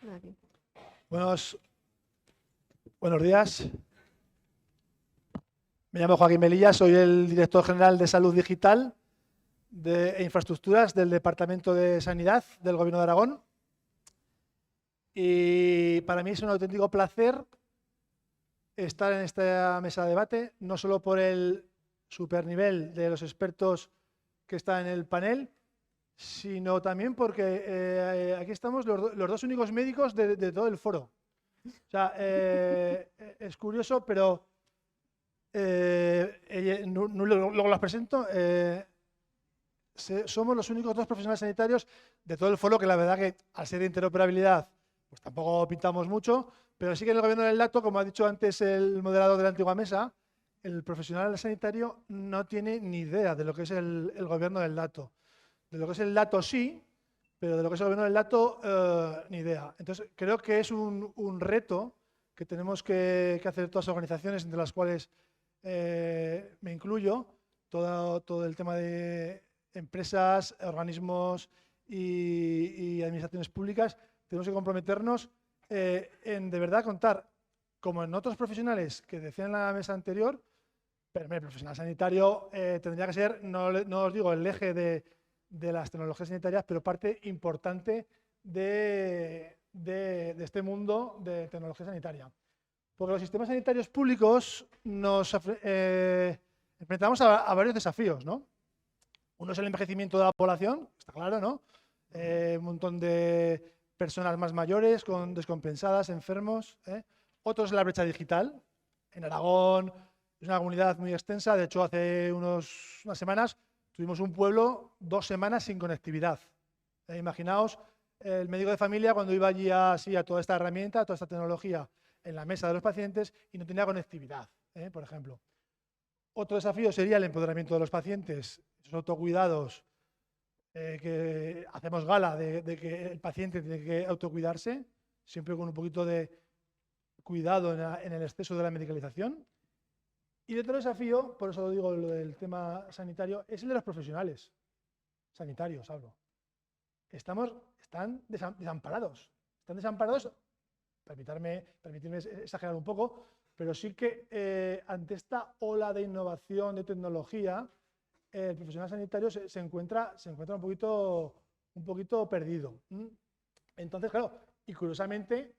Buenos días. Me llamo Joaquín Melilla, soy el director general de Salud Digital e Infraestructuras del Departamento de Sanidad del Gobierno de Aragón. Y para mí es un auténtico placer estar en esta mesa de debate, no solo por el supernivel de los expertos que están en el panel, sino también porque aquí estamos los dos únicos médicos de todo el foro. O sea, es curioso, pero luego las presento. Somos los únicos dos profesionales sanitarios de todo el foro que la verdad que al ser de interoperabilidad pues tampoco pintamos mucho, pero sí que en el gobierno del dato, como ha dicho antes el moderador de la antigua mesa, el profesional sanitario no tiene ni idea de lo que es el gobierno del dato. De lo que es el dato sí, pero de lo que es el gobierno del dato ni idea. Entonces creo que es un reto que tenemos que hacer todas las organizaciones, entre las cuales me incluyo, todo el tema de empresas, organismos y administraciones públicas. Tenemos que comprometernos en de verdad contar, como en otros profesionales que decían en la mesa anterior, pero el profesional sanitario tendría que ser, no os digo el eje de las tecnologías sanitarias, pero parte importante de este mundo de tecnología sanitaria. Porque los sistemas sanitarios públicos nos enfrentamos a varios desafíos, ¿no? Uno es el envejecimiento de la población, está claro, ¿no? Un montón de personas más mayores, descompensadas, enfermos. Otro es la brecha digital. En Aragón es una comunidad muy extensa. De hecho, hace unas semanas tuvimos un pueblo 2 semanas sin conectividad. Imaginaos el médico de familia cuando iba allí a toda esta herramienta, a toda esta tecnología en la mesa de los pacientes y no tenía conectividad, por ejemplo. Otro desafío sería el empoderamiento de los pacientes, esos autocuidados que hacemos gala de que el paciente tiene que autocuidarse, siempre con un poquito de cuidado en el exceso de la medicalización. Y otro desafío, por eso lo digo lo del tema sanitario, es el de los profesionales sanitarios, hablo. Están desamparados. Están desamparados, permitirme exagerar un poco, pero sí que ante esta ola de innovación, de tecnología, el profesional sanitario se encuentra un poquito perdido. Entonces, claro, y curiosamente,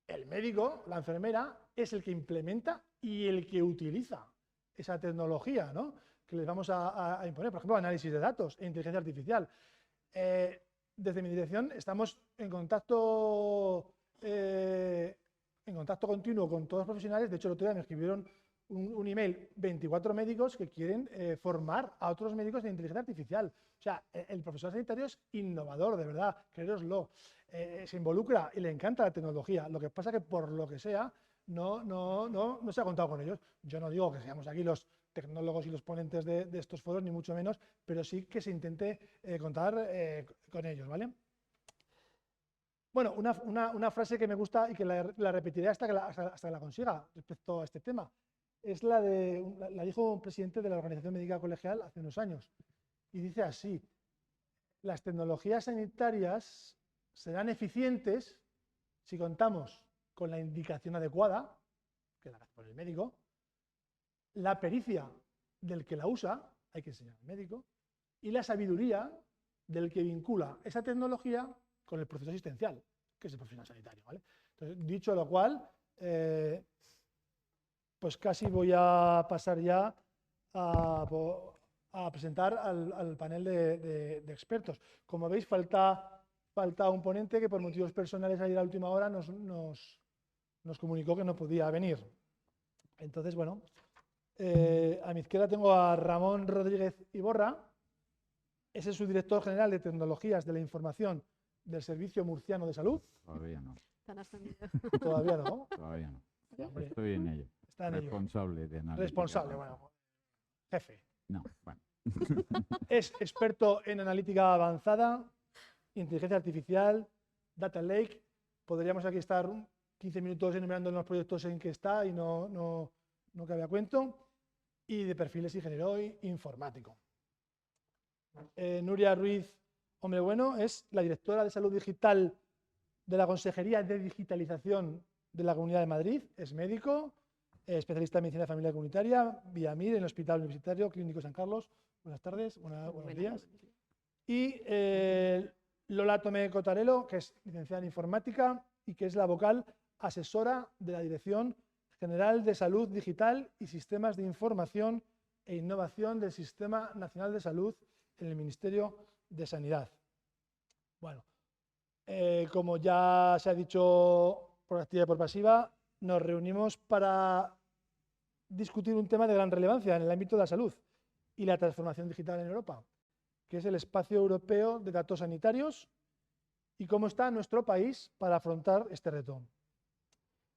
el médico, la enfermera, es el que implementa y el que utiliza esa tecnología, ¿no?, que les vamos a imponer. Por ejemplo, análisis de datos e inteligencia artificial. Desde mi dirección estamos en contacto continuo con todos los profesionales. De hecho, el otro día me escribieron un email 24 médicos que quieren formar a otros médicos de inteligencia artificial. O sea, el profesor sanitario es innovador, de verdad, creéroslo. Se involucra y le encanta la tecnología. Lo que pasa es que, por lo que sea, no se ha contado con ellos. Yo no digo que seamos aquí los tecnólogos y los ponentes de estos foros, ni mucho menos, pero sí que se intente contar con ellos, ¿vale? Bueno, una frase que me gusta y que la repetiré hasta que la consiga respecto a este tema. Es la dijo un presidente de la Organización Médica Colegial hace unos años. Y dice así: las tecnologías sanitarias serán eficientes si contamos con la indicación adecuada, que la hace por el médico, la pericia del que la usa, hay que enseñar al médico, y la sabiduría del que vincula esa tecnología con el proceso asistencial, que es el profesional sanitario, ¿vale? Entonces, dicho lo cual, pues casi voy a pasar ya a presentar al panel de expertos. Como veis, falta un ponente que por motivos personales ayer a última hora nos comunicó que no podía venir. Entonces, bueno, a mi izquierda tengo a Ramón Rodríguez Iborra. Ese es su director general de Tecnologías de la Información del Servicio Murciano de Salud. Todavía no. Todavía no. Todavía no. Sí, hombre, estoy en ello. está en ello. Responsable de analítica. Responsable, bueno, jefe. No, bueno. Es experto en analítica avanzada, inteligencia artificial, data lake. Podríamos aquí estar 15 minutos enumerando los proyectos en que está y no cabe a cuento. Y de perfiles ingeniero informático. Nuria Ruiz Hombre Bueno es la directora de Salud Digital de la Consejería de Digitalización de la Comunidad de Madrid, es médico, especialista en medicina familiar comunitaria, Villamir, en el Hospital Universitario Clínico San Carlos. Buenas tardes, buenos días. Y Lola Tomé Cotarelo, que es licenciada en informática y que es la vocal asesora de la Dirección General de Salud Digital y Sistemas de Información e Innovación del Sistema Nacional de Salud en el Ministerio de Sanidad. Bueno, como ya se ha dicho por activa y por pasiva, nos reunimos para discutir un tema de gran relevancia en el ámbito de la salud y la transformación digital en Europa, que es el espacio europeo de datos sanitarios y cómo está nuestro país para afrontar este reto.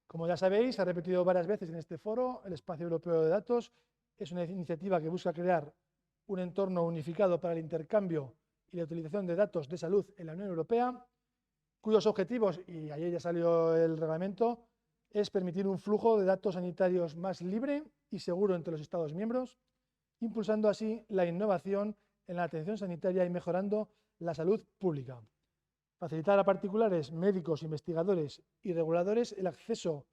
Como ya sabéis, se ha repetido varias veces en este foro, el espacio europeo de datos es una iniciativa que busca crear un entorno unificado para el intercambio y la utilización de datos de salud en la Unión Europea, cuyos objetivos, y ayer ya salió el reglamento, es permitir un flujo de datos sanitarios más libre y seguro entre los Estados miembros, impulsando así la innovación en la atención sanitaria y mejorando la salud pública. Facilitar a particulares, médicos, investigadores y reguladores el acceso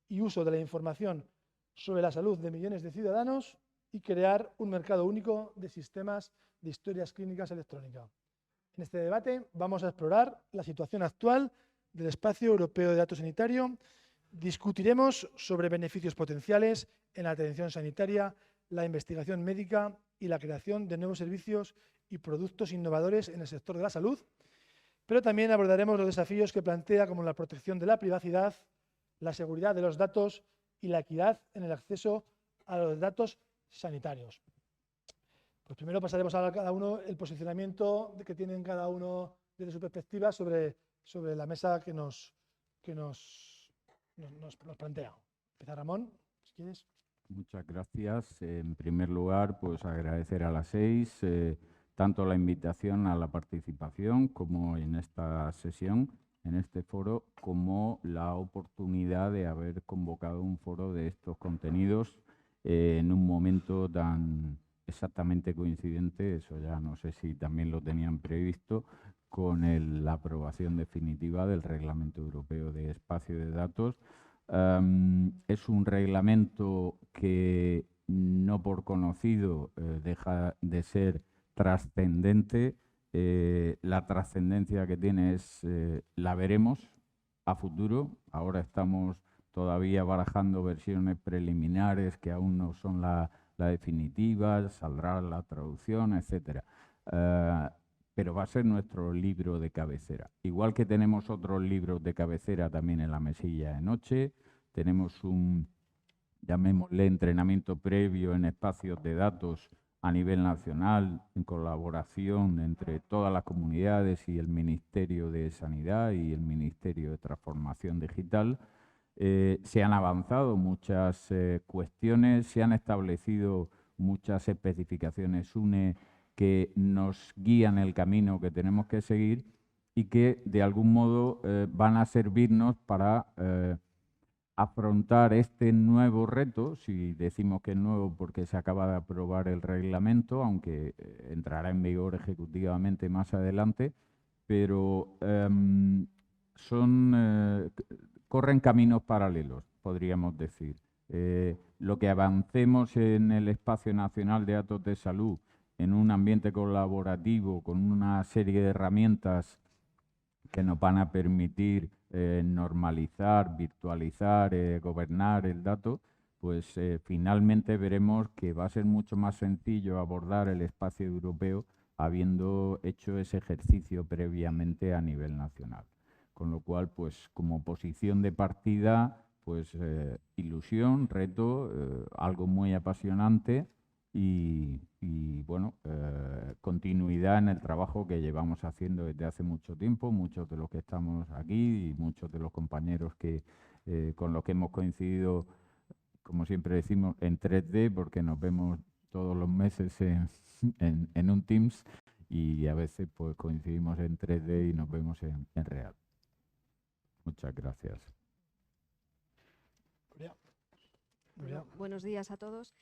y uso de la información sobre la salud de millones de ciudadanos y crear un mercado único de sistemas de historias clínicas electrónicas. En este debate vamos a explorar la situación actual del espacio europeo de datos sanitario, discutiremos sobre beneficios potenciales en la atención sanitaria, la investigación médica y la creación de nuevos servicios y productos innovadores en el sector de la salud, pero también abordaremos los desafíos que plantea, como la protección de la privacidad, la seguridad de los datos y la equidad en el acceso a los datos sanitarios. Pues primero pasaremos a cada uno el posicionamiento que tienen cada uno desde su perspectiva sobre la mesa que nos plantea. Empieza Ramón, si quieres. Muchas gracias. En primer lugar, pues agradecer a las 6 tanto la invitación a la participación como en esta sesión, en este foro, como la oportunidad de haber convocado un foro de estos contenidos en un momento tan exactamente coincidente, eso ya no sé si también lo tenían previsto, con la aprobación definitiva del Reglamento Europeo de Espacio de Datos. Es un reglamento que no por conocido deja de ser trascendente. La trascendencia que tiene la veremos a futuro. Ahora estamos todavía barajando versiones preliminares que aún no son la definitiva, saldrá la traducción, etcétera. Pero va a ser nuestro libro de cabecera. Igual que tenemos otros libros de cabecera también en la mesilla de noche, tenemos un, llamémosle, entrenamiento previo en espacios de datos a nivel nacional, en colaboración entre todas las comunidades y el Ministerio de Sanidad y el Ministerio de Transformación Digital. Se han avanzado muchas cuestiones, se han establecido muchas especificaciones UNE que nos guían el camino que tenemos que seguir y que de algún modo van a servirnos para afrontar este nuevo reto, si decimos que es nuevo porque se acaba de aprobar el reglamento, aunque entrará en vigor ejecutivamente más adelante, pero corren caminos paralelos, podríamos decir. Lo que avancemos en el Espacio Nacional de Datos de Salud, en un ambiente colaborativo, con una serie de herramientas que nos van a permitir normalizar, virtualizar, gobernar el dato, pues finalmente veremos que va a ser mucho más sencillo abordar el espacio europeo habiendo hecho ese ejercicio previamente a nivel nacional. Con lo cual, pues como posición de partida, pues ilusión, reto, algo muy apasionante y bueno, continuidad en el trabajo que llevamos haciendo desde hace mucho tiempo, muchos de los que estamos aquí y muchos de los compañeros con los que hemos coincidido, como siempre decimos, en 3D, porque nos vemos todos los meses en un Teams y a veces pues coincidimos en 3D y nos vemos en real. Muchas gracias. Bueno, buenos días a todos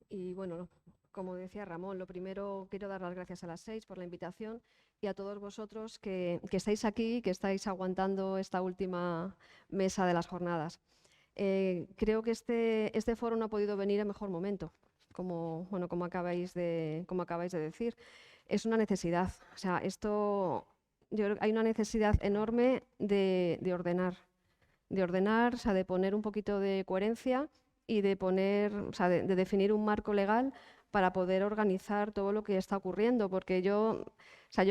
y bueno, como decía Ramón, lo primero quiero dar las gracias a las 6 por la invitación y a todos vosotros que estáis aquí, que estáis aguantando esta última mesa de las jornadas. Creo que este foro no ha podido venir en mejor momento, como acabáis de decir. Es una necesidad. O sea, hay una necesidad enorme de ordenar. O sea, de poner un poquito de coherencia y de definir un marco legal para poder organizar todo lo que está ocurriendo, porque yo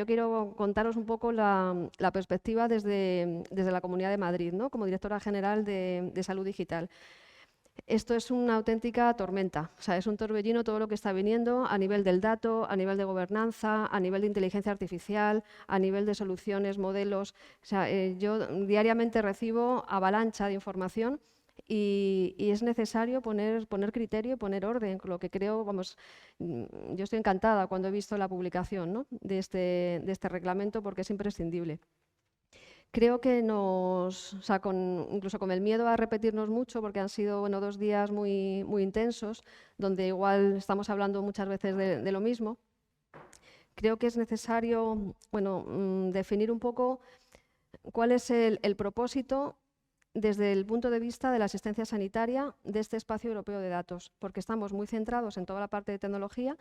quiero contaros un poco la perspectiva desde la Comunidad de Madrid, ¿no? Como directora general de Salud Digital. Esto es una auténtica tormenta, o sea, es un torbellino todo lo que está viniendo a nivel del dato, a nivel de gobernanza, a nivel de inteligencia artificial, a nivel de soluciones, modelos. O sea, yo diariamente recibo avalancha de información y es necesario poner criterio y poner orden, con lo que creo, yo estoy encantada cuando he visto la publicación, ¿no?, de este reglamento, porque es imprescindible. Creo que incluso con el miedo a repetirnos mucho, porque han sido 2 días muy, muy intensos, donde igual estamos hablando muchas veces de lo mismo, creo que es necesario definir un poco cuál es el propósito desde el punto de vista de la asistencia sanitaria de este espacio europeo de datos, porque estamos muy centrados en toda la parte de tecnología,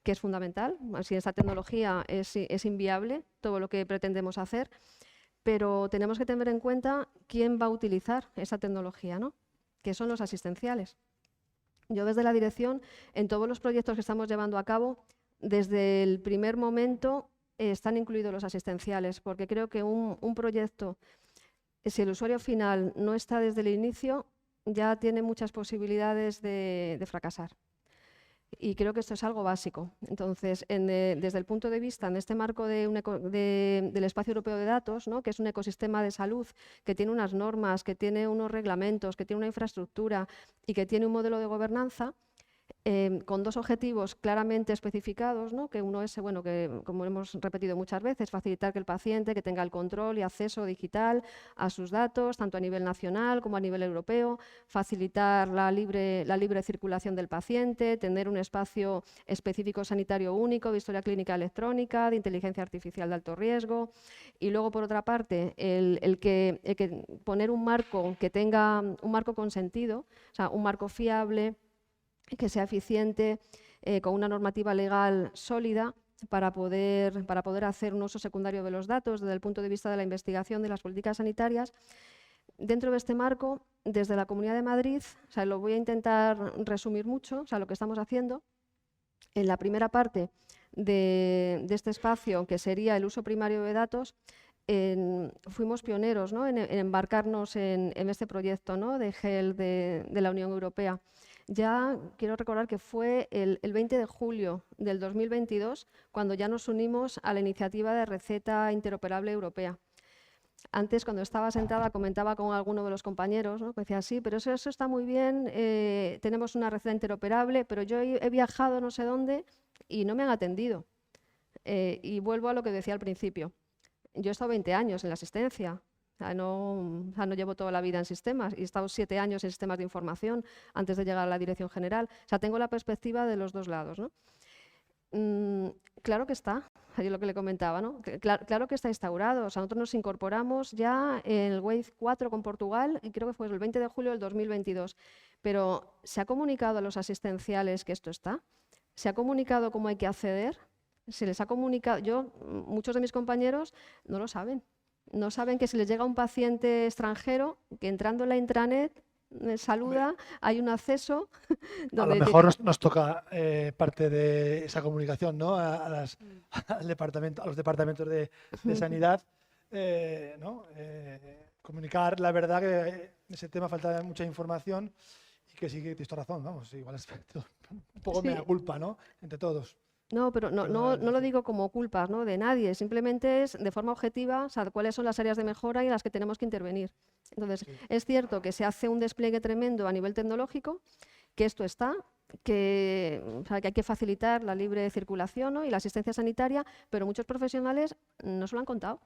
que es fundamental. Sin esta tecnología es inviable todo lo que pretendemos hacer, pero tenemos que tener en cuenta quién va a utilizar esa tecnología, ¿no?, que son los asistenciales. Yo desde la dirección, en todos los proyectos que estamos llevando a cabo, desde el primer momento están incluidos los asistenciales, porque creo que un proyecto, si el usuario final no está desde el inicio, ya tiene muchas posibilidades de fracasar. Y creo que esto es algo básico. Entonces, desde el punto de vista, en este marco del espacio europeo de datos, ¿no?, que es un ecosistema de salud que tiene unas normas, que tiene unos reglamentos, que tiene una infraestructura y que tiene un modelo de gobernanza, con 2 objetivos claramente especificados, ¿no?, que uno es, que como hemos repetido muchas veces, facilitar que el paciente que tenga el control y acceso digital a sus datos, tanto a nivel nacional como a nivel europeo, facilitar la libre circulación del paciente, tener un espacio específico sanitario único de historia clínica electrónica, de inteligencia artificial de alto riesgo, y luego, por otra parte, el que poner un marco que tenga un marco consentido, o sea, un marco fiable, que sea eficiente, con una normativa legal sólida para poder hacer un uso secundario de los datos desde el punto de vista de la investigación de las políticas sanitarias. Dentro de este marco, desde la Comunidad de Madrid, lo voy a intentar resumir mucho, lo que estamos haciendo. En la primera parte de este espacio, que sería el uso primario de datos, fuimos pioneros, ¿no?, en embarcarnos en este proyecto, ¿no?, de GEL de la Unión Europea. Ya quiero recordar que fue el 20 de julio del 2022 cuando ya nos unimos a la iniciativa de receta interoperable europea. Antes, cuando estaba sentada, comentaba con alguno de los compañeros, ¿no?, que decía, sí, pero eso está muy bien, tenemos una receta interoperable, pero yo he viajado no sé dónde y no me han atendido. Y vuelvo a lo que decía al principio. Yo he estado 20 años en la asistencia. No llevo toda la vida en sistemas y he estado 7 años en sistemas de información antes de llegar a la dirección general. Tengo la perspectiva de los 2 lados, ¿no? Claro que está, yo lo que le comentaba, ¿no? Claro que está instaurado. Nosotros nos incorporamos ya en el Wave 4 con Portugal y creo que fue el 20 de julio del 2022. Pero ¿se ha comunicado a los asistenciales que esto está? ¿Se ha comunicado cómo hay que acceder? ¿Se les ha comunicado? Muchos de mis compañeros no lo saben. No saben que si les llega un paciente extranjero, que entrando en la intranet saluda, hay un acceso donde... A lo mejor nos toca parte de esa comunicación, ¿no?, a los departamentos de sanidad, ¿no? Comunicar la verdad, que en ese tema falta mucha información y que sí que tienes razón, vamos, igual es un poco mea culpa, ¿no?, entre todos. No, pero no lo digo como culpas, ¿no?, de nadie, simplemente es de forma objetiva, cuáles son las áreas de mejora y en las que tenemos que intervenir. Entonces, sí, es cierto que se hace un despliegue tremendo a nivel tecnológico, que esto está, que hay que facilitar la libre circulación, ¿no?, y la asistencia sanitaria, pero muchos profesionales no se lo han contado.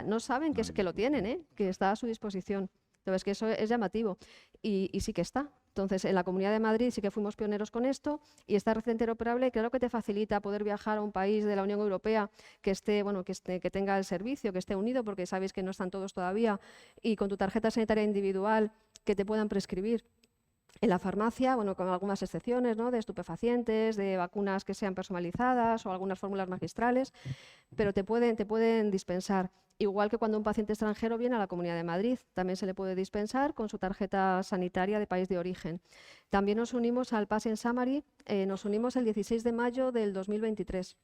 No saben que lo tienen, que está a su disposición. Entonces, que eso es llamativo. Y sí que está. Entonces, en la Comunidad de Madrid sí que fuimos pioneros con esto y esta red interoperable claro que te facilita poder viajar a un país de la Unión Europea que esté, que tenga el servicio, que esté unido, porque sabéis que no están todos todavía, y con tu tarjeta sanitaria individual que te puedan prescribir. En la farmacia, bueno, con algunas excepciones, ¿no?, de estupefacientes, de vacunas que sean personalizadas o algunas fórmulas magistrales, pero te pueden dispensar. Igual que cuando un paciente extranjero viene a la Comunidad de Madrid, también se le puede dispensar con su tarjeta sanitaria de país de origen. También nos unimos al Patient Summary, nos unimos el 16 de mayo del 2023.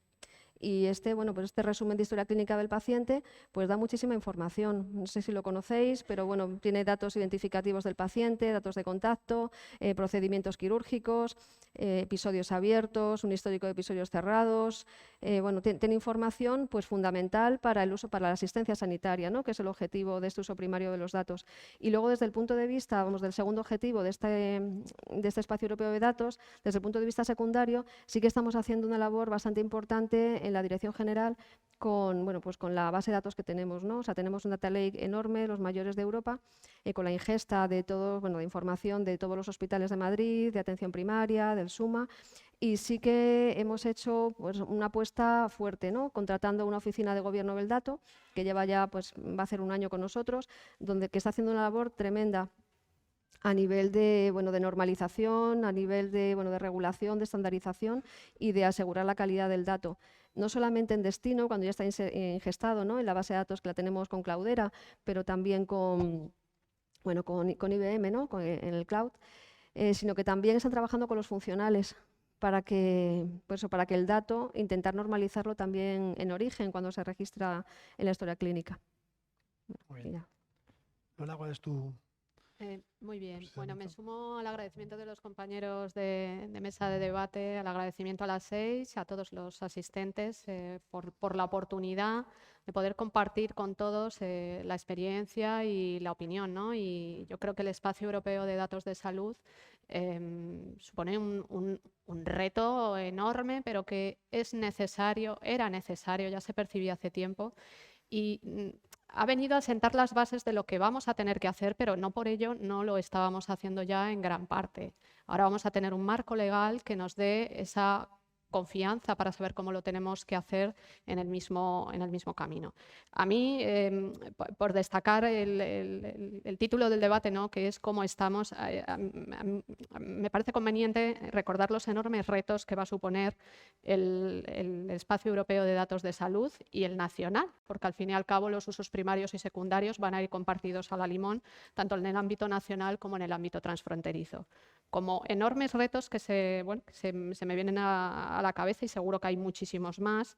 Y este resumen de historia clínica del paciente pues da muchísima información. No sé si lo conocéis, pero bueno, tiene datos identificativos del paciente, datos de contacto, procedimientos quirúrgicos, episodios abiertos, un histórico de episodios cerrados. Tiene información pues fundamental para el uso, para la asistencia sanitaria, ¿no?, que es el objetivo de este uso primario de los datos. Y luego desde el punto de vista, del segundo objetivo de este espacio europeo de datos, desde el punto de vista secundario, sí que estamos haciendo una labor bastante importante en la Dirección General con la base de datos que tenemos, ¿no? O sea, tenemos un data lake enorme, los mayores de Europa, con la ingesta de de información de todos los hospitales de Madrid, de atención primaria, del SUMA, y sí que hemos hecho una apuesta fuerte, ¿no?, contratando una oficina de gobierno del dato, que lleva ya, va a hacer un año con nosotros, que está haciendo una labor tremenda a nivel de normalización, a nivel de regulación, de estandarización y de asegurar la calidad del dato. No solamente en destino, cuando ya está ingestado, ¿no?, en la base de datos que la tenemos con Cloudera, pero también con IBM, ¿no?, en el cloud, sino que también están trabajando con los funcionales para que el dato, intentar normalizarlo también en origen cuando se registra en la historia clínica. Muy bien. Lola, ¿cuál es tu...? Muy bien. Bueno, me sumo al agradecimiento de los compañeros de mesa de debate, al agradecimiento a las 6, a todos los asistentes por la oportunidad de poder compartir con todos la experiencia y la opinión, ¿no? Y yo creo que el Espacio Europeo de Datos de Salud supone un reto enorme, pero que era necesario, ya se percibía hace tiempo, y ha venido a sentar las bases de lo que vamos a tener que hacer, pero no por ello no lo estábamos haciendo ya en gran parte. Ahora vamos a tener un marco legal que nos dé esa confianza para saber cómo lo tenemos que hacer en el mismo camino. A mí, por destacar el título del debate, ¿no?, que es cómo estamos, me parece conveniente recordar los enormes retos que va a suponer el Espacio Europeo de Datos de Salud y el nacional, porque al fin y al cabo los usos primarios y secundarios van a ir compartidos a la limón, tanto en el ámbito nacional como en el ámbito transfronterizo. Como enormes retos que se me vienen a la cabeza, y seguro que hay muchísimos más,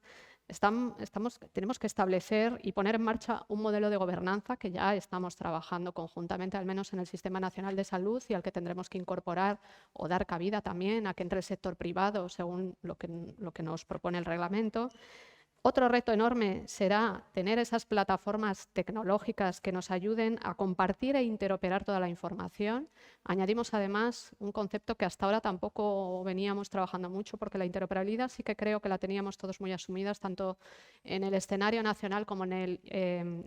tenemos que establecer y poner en marcha un modelo de gobernanza que ya estamos trabajando conjuntamente, al menos en el Sistema Nacional de Salud, y al que tendremos que incorporar o dar cabida también a que entre el sector privado, según lo que nos propone el reglamento. Otro reto enorme será tener esas plataformas tecnológicas que nos ayuden a compartir e interoperar toda la información. Añadimos además un concepto que hasta ahora tampoco veníamos trabajando mucho, porque la interoperabilidad sí que creo que la teníamos todos muy asumidas, tanto en el escenario nacional como en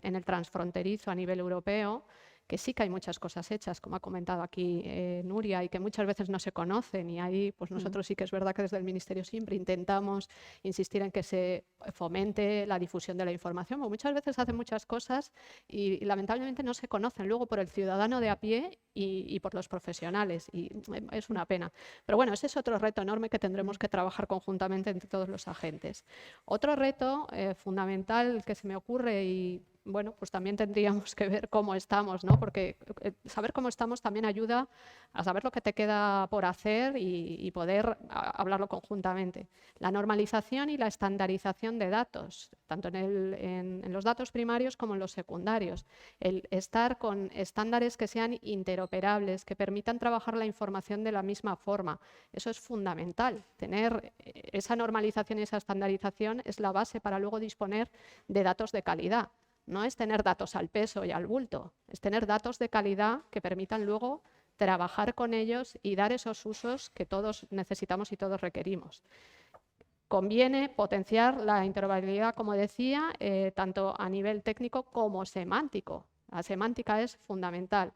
el transfronterizo a nivel europeo, que sí que hay muchas cosas hechas, como ha comentado aquí Nuria, y que muchas veces no se conocen, y ahí pues nosotros sí que es verdad que desde el Ministerio siempre intentamos insistir en que se fomente la difusión de la información, porque muchas veces hacen muchas cosas y lamentablemente no se conocen luego por el ciudadano de a pie y por los profesionales, y es una pena. Pero bueno, ese es otro reto enorme que tendremos que trabajar conjuntamente entre todos los agentes. Otro reto fundamental que se me ocurre, y bueno, pues también tendríamos que ver cómo estamos, ¿no? Porque saber cómo estamos también ayuda a saber lo que te queda por hacer y poder hablarlo conjuntamente. La normalización y la estandarización de datos, tanto en los datos primarios como en los secundarios. El estar con estándares que sean interoperables, que permitan trabajar la información de la misma forma. Eso es fundamental. Tener esa normalización y esa estandarización es la base para luego disponer de datos de calidad. No es tener datos al peso y al bulto, es tener datos de calidad que permitan luego trabajar con ellos y dar esos usos que todos necesitamos y todos requerimos. Conviene potenciar la interoperabilidad, como decía, tanto a nivel técnico como semántico. La semántica es fundamental.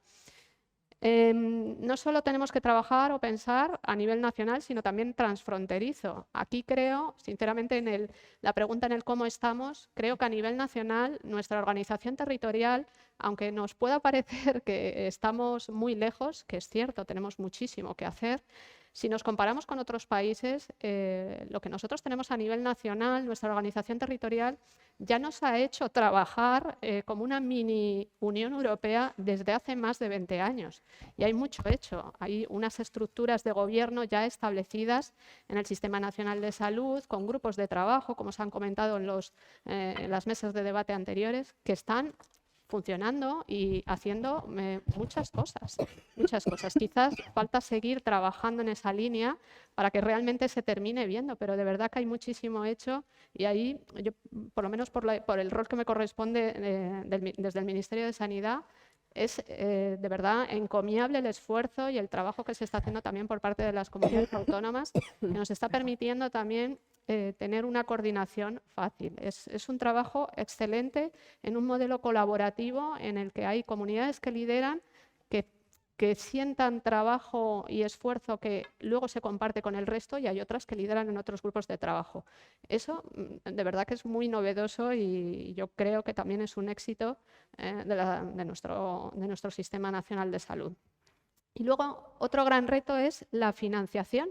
No solo tenemos que trabajar o pensar a nivel nacional, sino también transfronterizo. Aquí creo, sinceramente, la pregunta en el cómo estamos, creo que a nivel nacional nuestra organización territorial, aunque nos pueda parecer que estamos muy lejos, que es cierto, tenemos muchísimo que hacer, si nos comparamos con otros países, lo que nosotros tenemos a nivel nacional, nuestra organización territorial, ya nos ha hecho trabajar como una mini Unión Europea desde hace más de 20 años. Y hay mucho hecho. Hay unas estructuras de gobierno ya establecidas en el Sistema Nacional de Salud, con grupos de trabajo, como se han comentado en las mesas de debate anteriores, que están funcionando y haciendo muchas cosas, muchas cosas. Quizás falta seguir trabajando en esa línea para que realmente se termine viendo, pero de verdad que hay muchísimo hecho y ahí, yo, por lo menos por el rol que me corresponde desde el Ministerio de Sanidad, es de verdad encomiable el esfuerzo y el trabajo que se está haciendo también por parte de las comunidades autónomas, que nos está permitiendo también tener una coordinación fácil. Es un trabajo excelente en un modelo colaborativo en el que hay comunidades que lideran, que sientan trabajo y esfuerzo que luego se comparte con el resto y hay otras que lideran en otros grupos de trabajo. Eso de verdad que es muy novedoso y yo creo que también es un éxito de nuestro Sistema Nacional de Salud. Y luego otro gran reto es la financiación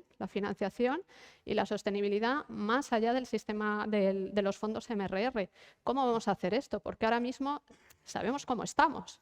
y la sostenibilidad más allá del sistema de los fondos MRR. ¿Cómo vamos a hacer esto? Porque ahora mismo sabemos cómo estamos.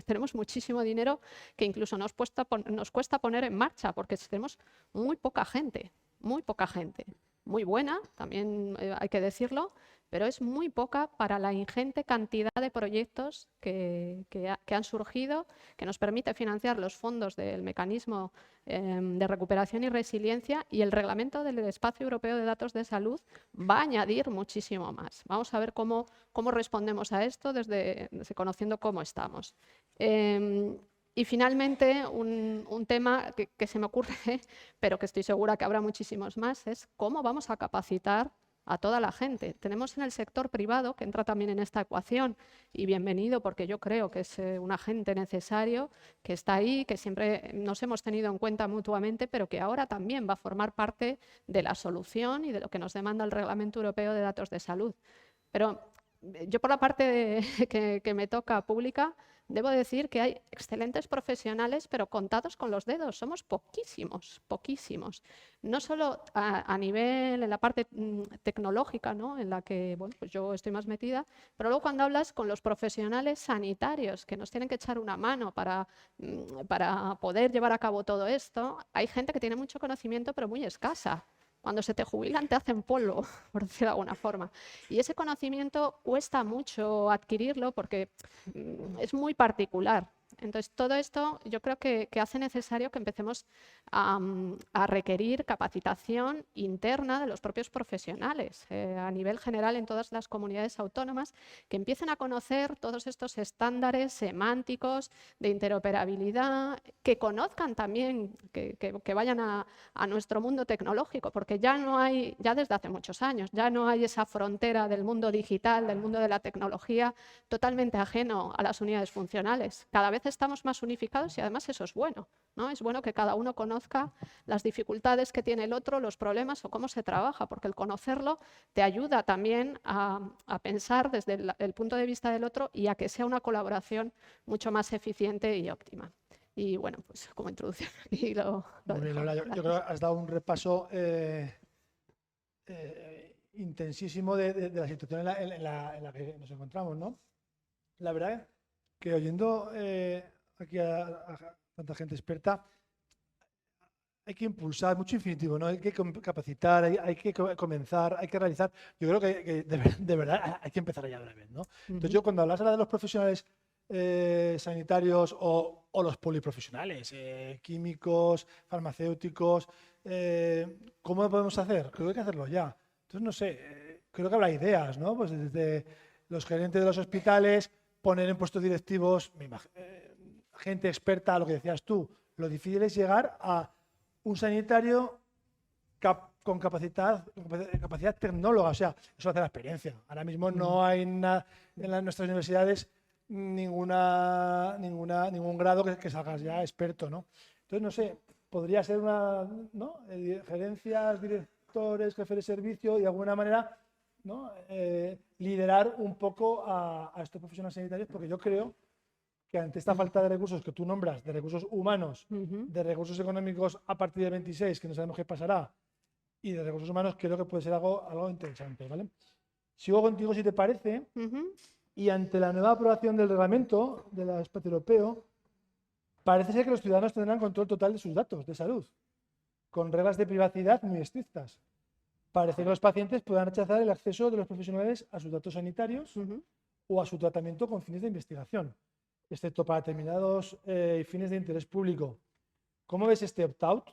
Tenemos muchísimo dinero que incluso nos cuesta poner en marcha porque tenemos muy poca gente, muy buena, también hay que decirlo, pero es muy poca para la ingente cantidad de proyectos que han surgido, que nos permite financiar los fondos del mecanismo de recuperación y resiliencia, y el reglamento del Espacio Europeo de Datos de Salud va a añadir muchísimo más. Vamos a ver cómo respondemos a esto desde conociendo cómo estamos. Y finalmente, un tema que se me ocurre, pero que estoy segura que habrá muchísimos más, es cómo vamos a capacitar a toda la gente. Tenemos en el sector privado, que entra también en esta ecuación, y bienvenido porque yo creo que es un agente necesario, que está ahí, que siempre nos hemos tenido en cuenta mutuamente, pero que ahora también va a formar parte de la solución y de lo que nos demanda el Reglamento Europeo de Datos de Salud. Pero yo por la parte que me toca pública, debo decir que hay excelentes profesionales, pero contados con los dedos. Somos poquísimos, poquísimos. No solo a nivel, en la parte tecnológica, ¿no?, en la que bueno, pues yo estoy más metida, pero luego cuando hablas con los profesionales sanitarios que nos tienen que echar una mano para poder llevar a cabo todo esto, hay gente que tiene mucho conocimiento, pero muy escasa. Cuando se te jubilan te hacen polvo, por decirlo de alguna forma. Y ese conocimiento cuesta mucho adquirirlo porque es muy particular. Entonces, todo esto yo creo que hace necesario que empecemos a requerir capacitación interna de los propios profesionales a nivel general en todas las comunidades autónomas, que empiecen a conocer todos estos estándares semánticos de interoperabilidad, que conozcan también, que vayan a nuestro mundo tecnológico, porque ya no hay, ya desde hace muchos años, ya no hay esa frontera del mundo digital, del mundo de la tecnología, totalmente ajeno a las unidades funcionales. Cada vez estamos más unificados y además eso es bueno, ¿no? Es bueno que cada uno conozca las dificultades que tiene el otro, los problemas o cómo se trabaja, porque el conocerlo te ayuda también a pensar desde el punto de vista del otro y a que sea una colaboración mucho más eficiente y óptima. Y bueno, pues como introducción aquí lo Muy bien, dejo. Lola, yo creo que has dado un repaso intensísimo de la situación en la que nos encontramos, ¿no? La verdad que oyendo aquí a tanta gente experta, hay que impulsar, mucho infinitivo, ¿no? Hay que capacitar, hay que comenzar, hay que realizar. Yo creo que de verdad hay que empezar ya de una vez, ¿no? Entonces yo cuando hablas ahora de los profesionales sanitarios o los poliprofesionales, químicos, farmacéuticos, ¿cómo lo podemos hacer? Creo que hay que hacerlo ya. Entonces, no sé, creo que habrá ideas, ¿no? Pues desde los gerentes de los hospitales, poner en puestos directivos gente experta, lo que decías tú. Lo difícil es llegar a un sanitario con capacidad tecnóloga, o sea, eso hace la experiencia. Ahora mismo no hay nada en nuestras universidades ningún grado que salgas ya experto, ¿no? Entonces, no sé, podría ser ¿no? Gerencias, directores, jefes de servicio y de alguna manera, ¿no? Liderar un poco a estos profesionales sanitarios, porque yo creo que ante esta falta de recursos que tú nombras, de recursos humanos, de recursos económicos a partir del 26, que no sabemos qué pasará, y de recursos humanos, creo que puede ser algo interesante, ¿vale? Sigo contigo, si te parece, y ante la nueva aprobación del reglamento del espacio europeo, parece ser que los ciudadanos tendrán control total de sus datos de salud, con reglas de privacidad muy estrictas. Parece que los pacientes puedan rechazar el acceso de los profesionales a sus datos sanitarios o a su tratamiento con fines de investigación, excepto para determinados fines de interés público. ¿Cómo ves este opt-out?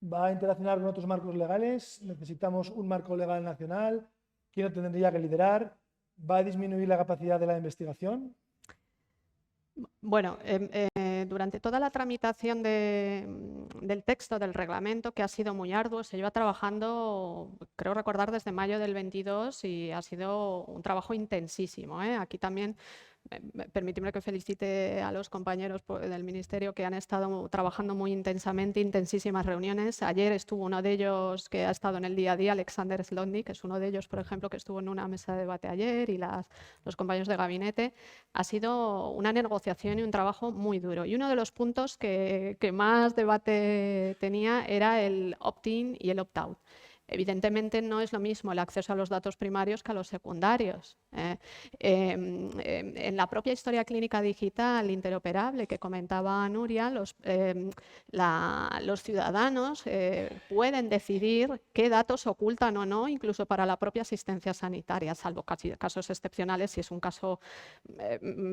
¿Va a interaccionar con otros marcos legales? ¿Necesitamos un marco legal nacional? ¿Quién lo tendría que liderar? ¿Va a disminuir la capacidad de la investigación? Bueno, durante toda la tramitación del texto del reglamento, que ha sido muy arduo, se lleva trabajando, creo recordar, desde mayo del 22 y ha sido un trabajo intensísimo. Aquí también permitidme que felicite a los compañeros del Ministerio que han estado trabajando muy intensamente, intensísimas reuniones. Ayer estuvo uno de ellos que ha estado en el día a día, Alexander Slotnick, que es uno de ellos, por ejemplo, que estuvo en una mesa de debate ayer, y los compañeros de gabinete. Ha sido una negociación y un trabajo muy duro. Y uno de los puntos que más debate tenía era el opt-in y el opt-out. Evidentemente no es lo mismo el acceso a los datos primarios que a los secundarios. En la propia historia clínica digital interoperable que comentaba Nuria, los ciudadanos pueden decidir qué datos ocultan o no, incluso para la propia asistencia sanitaria, salvo casos excepcionales. Si es un caso,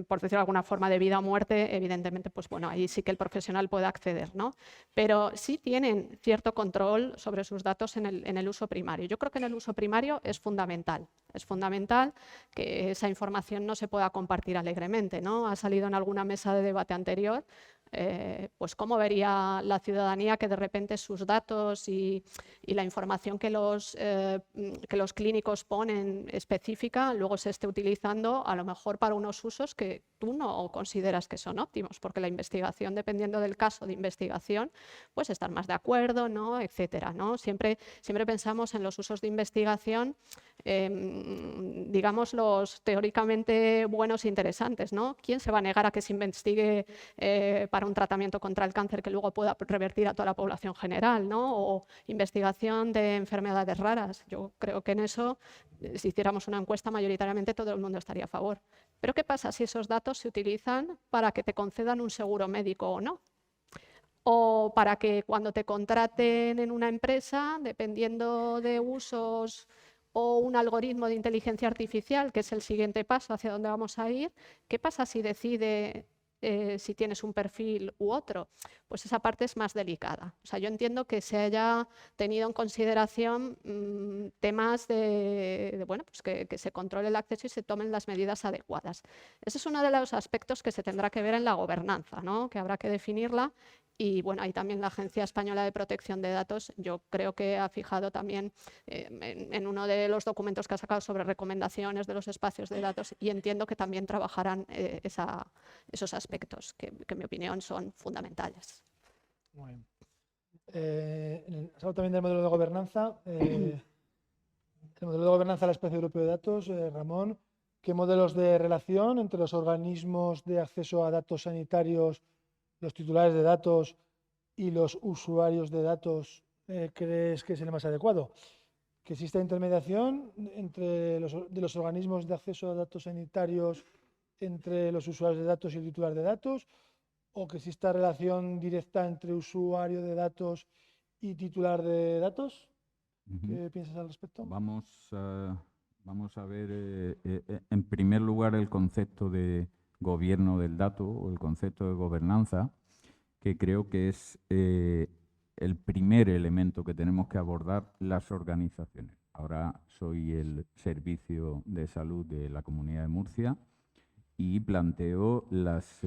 por decirlo de alguna forma, de vida o muerte, evidentemente, pues bueno, ahí sí que el profesional puede acceder, ¿no? Pero sí tienen cierto control sobre sus datos en el uso primario. Yo creo que en el uso primario es fundamental. Es fundamental que esa información no se pueda compartir alegremente, ¿no? Ha salido en alguna mesa de debate anterior, pues cómo vería la ciudadanía que de repente sus datos y la información que los clínicos ponen específica luego se esté utilizando a lo mejor para unos usos que tú no consideras que son óptimos, porque la investigación, dependiendo del caso de investigación, pues estar más de acuerdo, ¿no? Etcétera, ¿no? Siempre pensamos en los usos de investigación, digamos, los teóricamente buenos e interesantes, ¿no? ¿Quién se va a negar a que se investigue para un tratamiento contra el cáncer que luego pueda revertir a toda la población general, ¿no? O investigación de enfermedades raras. Yo creo que en eso, si hiciéramos una encuesta, mayoritariamente todo el mundo estaría a favor. Pero ¿qué pasa si esos datos se utilizan para que te concedan un seguro médico o no? O para que cuando te contraten en una empresa, dependiendo de usos o un algoritmo de inteligencia artificial, que es el siguiente paso hacia donde vamos a ir, ¿qué pasa si decide si tienes un perfil u otro? Pues esa parte es más delicada. O sea, yo entiendo que se haya tenido en consideración temas bueno, pues que se controle el acceso y se tomen las medidas adecuadas. Ese es uno de los aspectos que se tendrá que ver en la gobernanza, ¿no? Que habrá que definirla. Y bueno, ahí también la Agencia Española de Protección de Datos, yo creo que ha fijado también en uno de los documentos que ha sacado sobre recomendaciones de los espacios de datos, y entiendo que también trabajarán esos aspectos que en mi opinión son fundamentales. Muy bien. Has hablado también del modelo de gobernanza. El modelo de gobernanza del espacio europeo de datos, Ramón, ¿qué modelos de relación entre los organismos de acceso a datos sanitarios, los titulares de datos y los usuarios de datos crees que es el más adecuado? ¿Que exista intermediación entre los organismos de acceso a datos sanitarios entre los usuarios de datos y el titular de datos? ¿O que exista relación directa entre usuario de datos y titular de datos? ¿Qué piensas al respecto? Vamos a ver, en primer lugar, el concepto de gobierno del dato o el concepto de gobernanza, que creo que es el primer elemento que tenemos que abordar las organizaciones. Ahora soy el Servicio de Salud de la Comunidad de Murcia y planteo las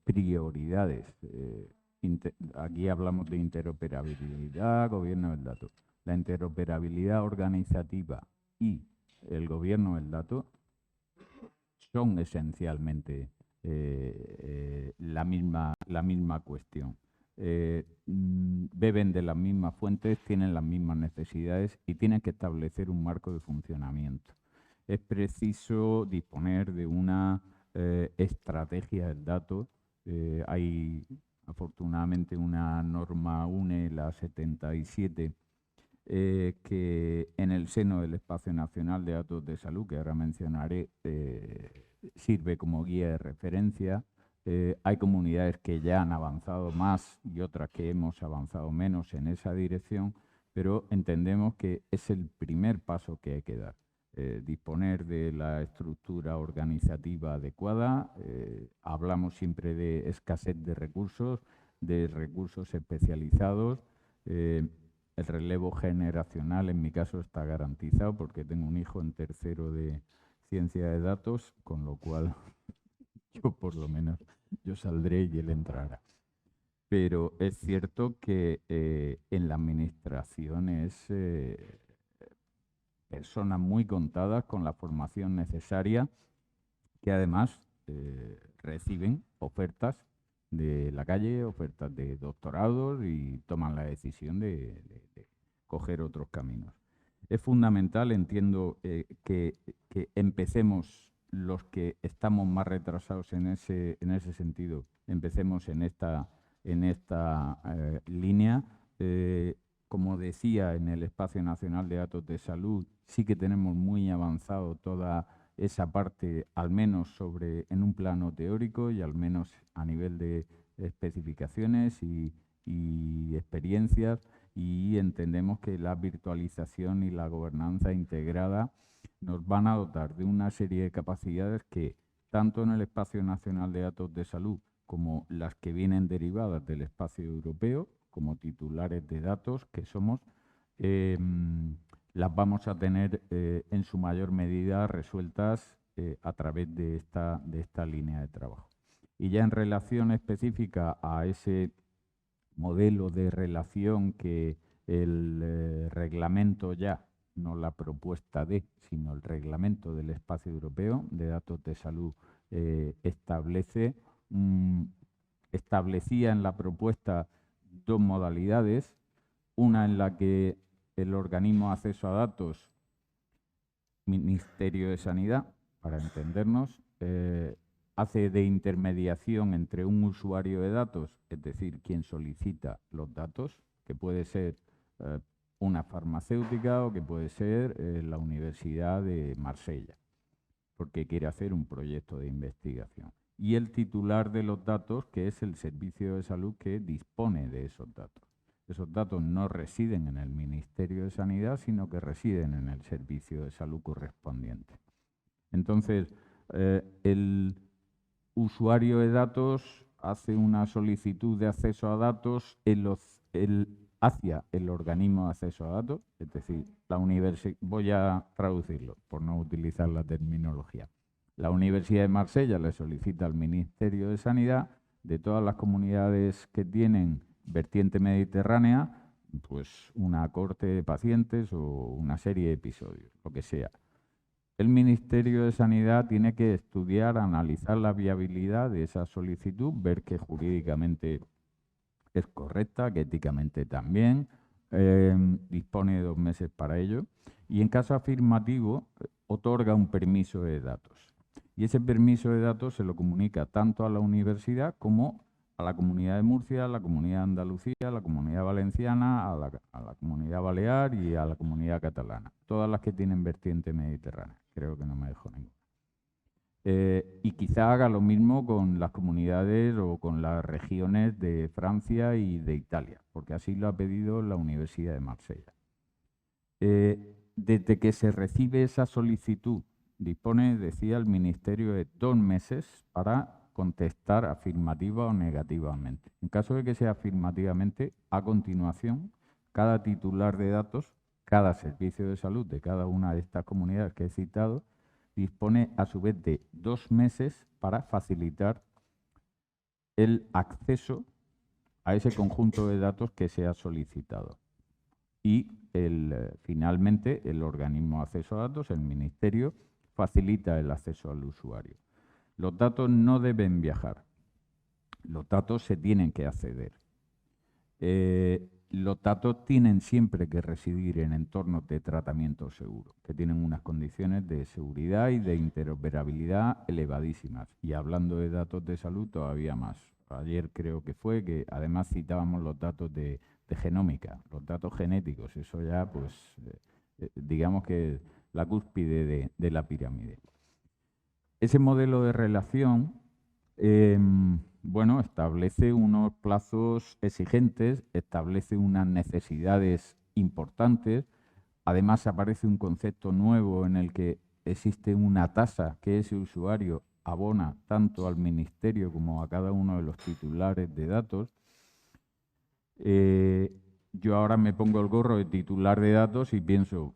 prioridades. Aquí hablamos de interoperabilidad, gobierno del dato. La interoperabilidad organizativa y el gobierno del dato son esencialmente la misma cuestión. Beben de las mismas fuentes, tienen las mismas necesidades y tienen que establecer un marco de funcionamiento. Es preciso disponer de una estrategia del dato. Hay afortunadamente una norma UNE, la 77, que en el seno del Espacio Nacional de Datos de Salud, que ahora mencionaré, sirve como guía de referencia. Hay comunidades que ya han avanzado más y otras que hemos avanzado menos en esa dirección, pero entendemos que es el primer paso que hay que dar. Disponer de la estructura organizativa adecuada. Hablamos siempre de escasez de recursos especializados. El relevo generacional, en mi caso, está garantizado porque tengo un hijo en tercero de ciencia de datos, con lo cual yo por lo menos yo saldré y él entrará. Pero es cierto que en la administración es personas muy contadas con la formación necesaria, que además reciben ofertas de la calle, ofertas de doctorados y toman la decisión de coger otros caminos. Es fundamental, entiendo, que empecemos los que estamos más retrasados en ese sentido, empecemos en esta línea. Como decía, en el Espacio Nacional de Datos de Salud sí que tenemos muy avanzado toda esa parte, al menos en un plano teórico y al menos a nivel de especificaciones y experiencias, y entendemos que la virtualización y la gobernanza integrada nos van a dotar de una serie de capacidades que, tanto en el Espacio Nacional de Datos de Salud como las que vienen derivadas del espacio europeo, como titulares de datos que somos, las vamos a tener en su mayor medida resueltas a través de esta línea de trabajo. Y ya en relación específica a ese modelo de relación que el reglamento ya, no la propuesta sino el reglamento del Espacio Europeo de Datos de Salud establecía en la propuesta dos modalidades, una en la que el organismo de acceso a datos, Ministerio de Sanidad, para entendernos, hace de intermediación entre un usuario de datos, es decir, quien solicita los datos, que puede ser una farmacéutica o que puede ser la Universidad de Marsella, porque quiere hacer un proyecto de investigación. Y el titular de los datos, que es el Servicio de Salud que dispone de esos datos. Esos datos no residen en el Ministerio de Sanidad, sino que residen en el Servicio de Salud correspondiente. Entonces, el usuario de datos hace una solicitud de acceso a datos hacia el organismo de acceso a datos, es decir, la universidad, voy a traducirlo por no utilizar la terminología. La Universidad de Marsella le solicita al Ministerio de Sanidad, de todas las comunidades que tienen vertiente mediterránea, pues una corte de pacientes o una serie de episodios, lo que sea. El Ministerio de Sanidad tiene que estudiar, analizar la viabilidad de esa solicitud, ver que jurídicamente es correcta, que éticamente también, dispone de 2 meses para ello, y en caso afirmativo otorga un permiso de datos. Y ese permiso de datos se lo comunica tanto a la universidad como a la Comunidad de Murcia, a la Comunidad de Andalucía, a la Comunidad Valenciana, a la Comunidad Balear y a la Comunidad Catalana. Todas las que tienen vertiente mediterránea. Creo que no me dejo ninguna. Y quizá haga lo mismo con las comunidades o con las regiones de Francia y de Italia, porque así lo ha pedido la Universidad de Marsella. Desde que se recibe esa solicitud, dispone, decía el Ministerio, de 2 meses para contestar afirmativa o negativamente. En caso de que sea afirmativamente, a continuación, cada titular de datos, cada servicio de salud de cada una de estas comunidades que he citado, dispone a su vez de 2 meses para facilitar el acceso a ese conjunto de datos que se ha solicitado. Y finalmente el organismo de acceso a datos, el Ministerio, facilita el acceso al usuario. Los datos no deben viajar. Los datos se tienen que acceder. Los datos tienen siempre que residir en entornos de tratamiento seguro, que tienen unas condiciones de seguridad y de interoperabilidad elevadísimas. Y hablando de datos de salud, todavía más. Ayer creo que fue que además citábamos los datos de genómica, los datos genéticos. Eso ya, pues, digamos que la cúspide de la pirámide. Ese modelo de relación, bueno, establece unos plazos exigentes, establece unas necesidades importantes. Además, aparece un concepto nuevo en el que existe una tasa que ese usuario abona tanto al ministerio como a cada uno de los titulares de datos. Yo ahora me pongo el gorro de titular de datos y pienso,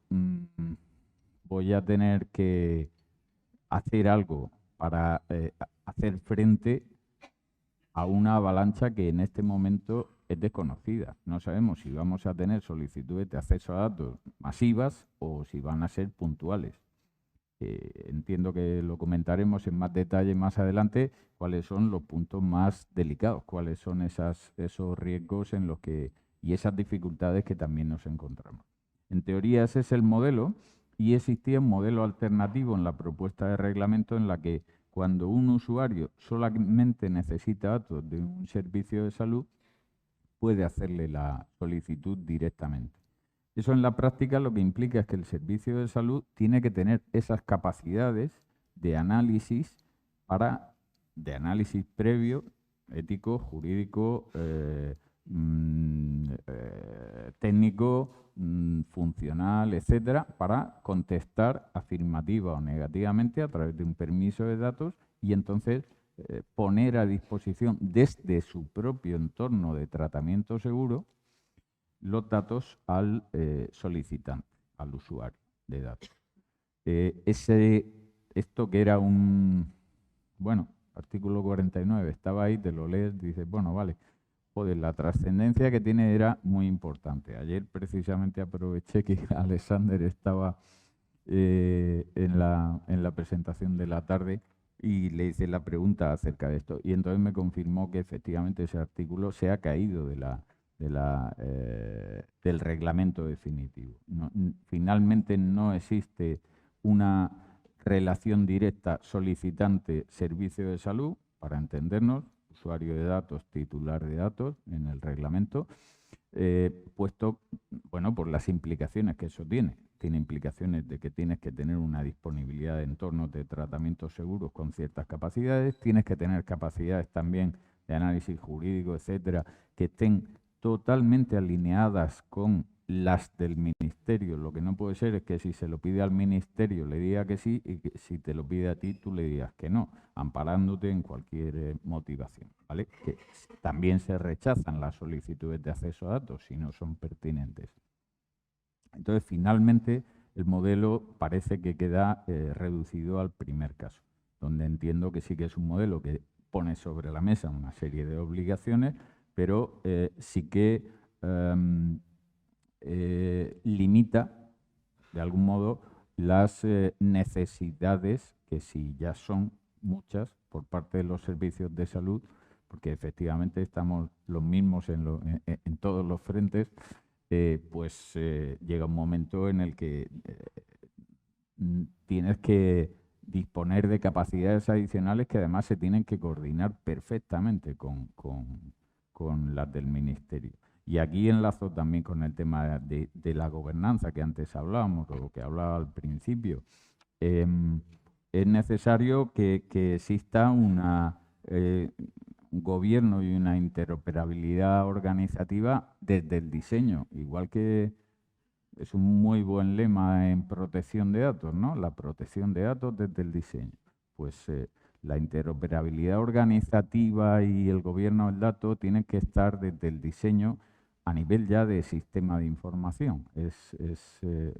voy a tener que hacer algo para hacer frente a una avalancha que en este momento es desconocida. No sabemos si vamos a tener solicitudes de acceso a datos masivas o si van a ser puntuales. Entiendo que lo comentaremos en más detalle más adelante, cuáles son los puntos más delicados, cuáles son esos riesgos en los que, y esas dificultades que también nos encontramos. En teoría ese es el modelo, y existía un modelo alternativo en la propuesta de reglamento en la que cuando un usuario solamente necesita datos de un servicio de salud, puede hacerle la solicitud directamente. Eso en la práctica lo que implica es que el servicio de salud tiene que tener esas capacidades de análisis previo, ético, jurídico, técnico, funcional, etcétera, para contestar afirmativa o negativamente a través de un permiso de datos y entonces poner a disposición desde su propio entorno de tratamiento seguro los datos al solicitante, al usuario de datos. Esto que era artículo 49, estaba ahí, te lo lees, dices, bueno, vale, joder, la trascendencia que tiene era muy importante. Ayer precisamente aproveché que Alexander estaba en la presentación de la tarde y le hice la pregunta acerca de esto. Y entonces me confirmó que efectivamente ese artículo se ha caído del reglamento definitivo. Finalmente no existe una relación directa solicitante-servicio de salud, para entendernos, usuario de datos, titular de datos en el reglamento, puesto, por las implicaciones que eso tiene. Tiene implicaciones de que tienes que tener una disponibilidad de entornos de tratamientos seguros con ciertas capacidades, tienes que tener capacidades también de análisis jurídico, etcétera, que estén totalmente alineadas con las del ministerio. Lo que no puede ser es que si se lo pide al ministerio le diga que sí y que si te lo pide a ti tú le digas que no, amparándote en cualquier motivación, ¿vale? Que también se rechazan las solicitudes de acceso a datos si no son pertinentes. Entonces, finalmente, el modelo parece que queda reducido al primer caso, donde entiendo que sí que es un modelo que pone sobre la mesa una serie de obligaciones, pero sí que limita, de algún modo, las necesidades, que si ya son muchas, por parte de los servicios de salud, porque efectivamente estamos los mismos en todos los frentes, llega un momento en el que tienes que disponer de capacidades adicionales que además se tienen que coordinar perfectamente con las del Ministerio. Y aquí enlazo también con el tema de la gobernanza que antes hablábamos, o que hablaba al principio. Es necesario que exista un gobierno y una interoperabilidad organizativa desde el diseño, igual que es un muy buen lema en protección de datos, ¿no? La protección de datos desde el diseño. Pues la interoperabilidad organizativa y el gobierno del dato tienen que estar desde el diseño a nivel ya de sistema de información.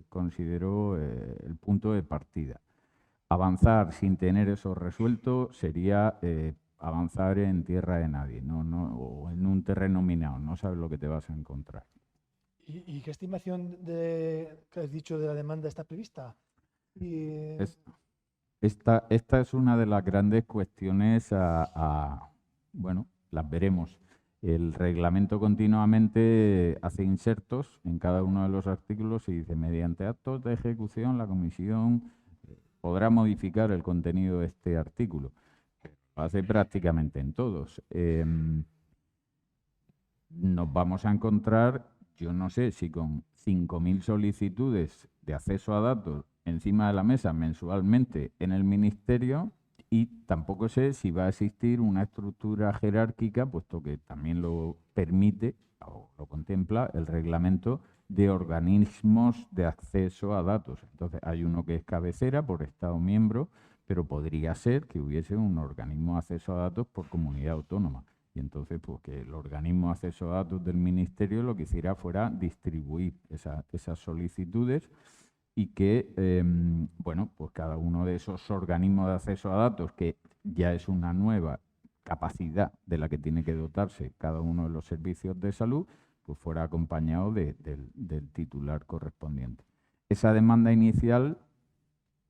Considero el punto de partida. Avanzar sin tener eso resuelto sería avanzar en tierra de nadie, o en un terreno minado, no sabes lo que te vas a encontrar. ¿Y qué estimación que has dicho de la demanda está prevista? esta es una de las grandes cuestiones bueno, las veremos. El reglamento continuamente hace insertos en cada uno de los artículos y dice, mediante actos de ejecución, la comisión podrá modificar el contenido de este artículo. Lo hace prácticamente en todos. Nos vamos a encontrar, yo no sé si con 5.000 solicitudes de acceso a datos encima de la mesa mensualmente en el Ministerio, y tampoco sé si va a existir una estructura jerárquica, puesto que también lo permite o lo contempla el reglamento de organismos de acceso a datos. Entonces, hay uno que es cabecera por Estado miembro, pero podría ser que hubiese un organismo de acceso a datos por comunidad autónoma. Y entonces, pues que el organismo de acceso a datos del Ministerio lo que hiciera fuera distribuir esas solicitudes y que, bueno, pues cada uno de esos organismos de acceso a datos, que ya es una nueva capacidad de la que tiene que dotarse cada uno de los servicios de salud, pues fuera acompañado del titular correspondiente. Esa demanda inicial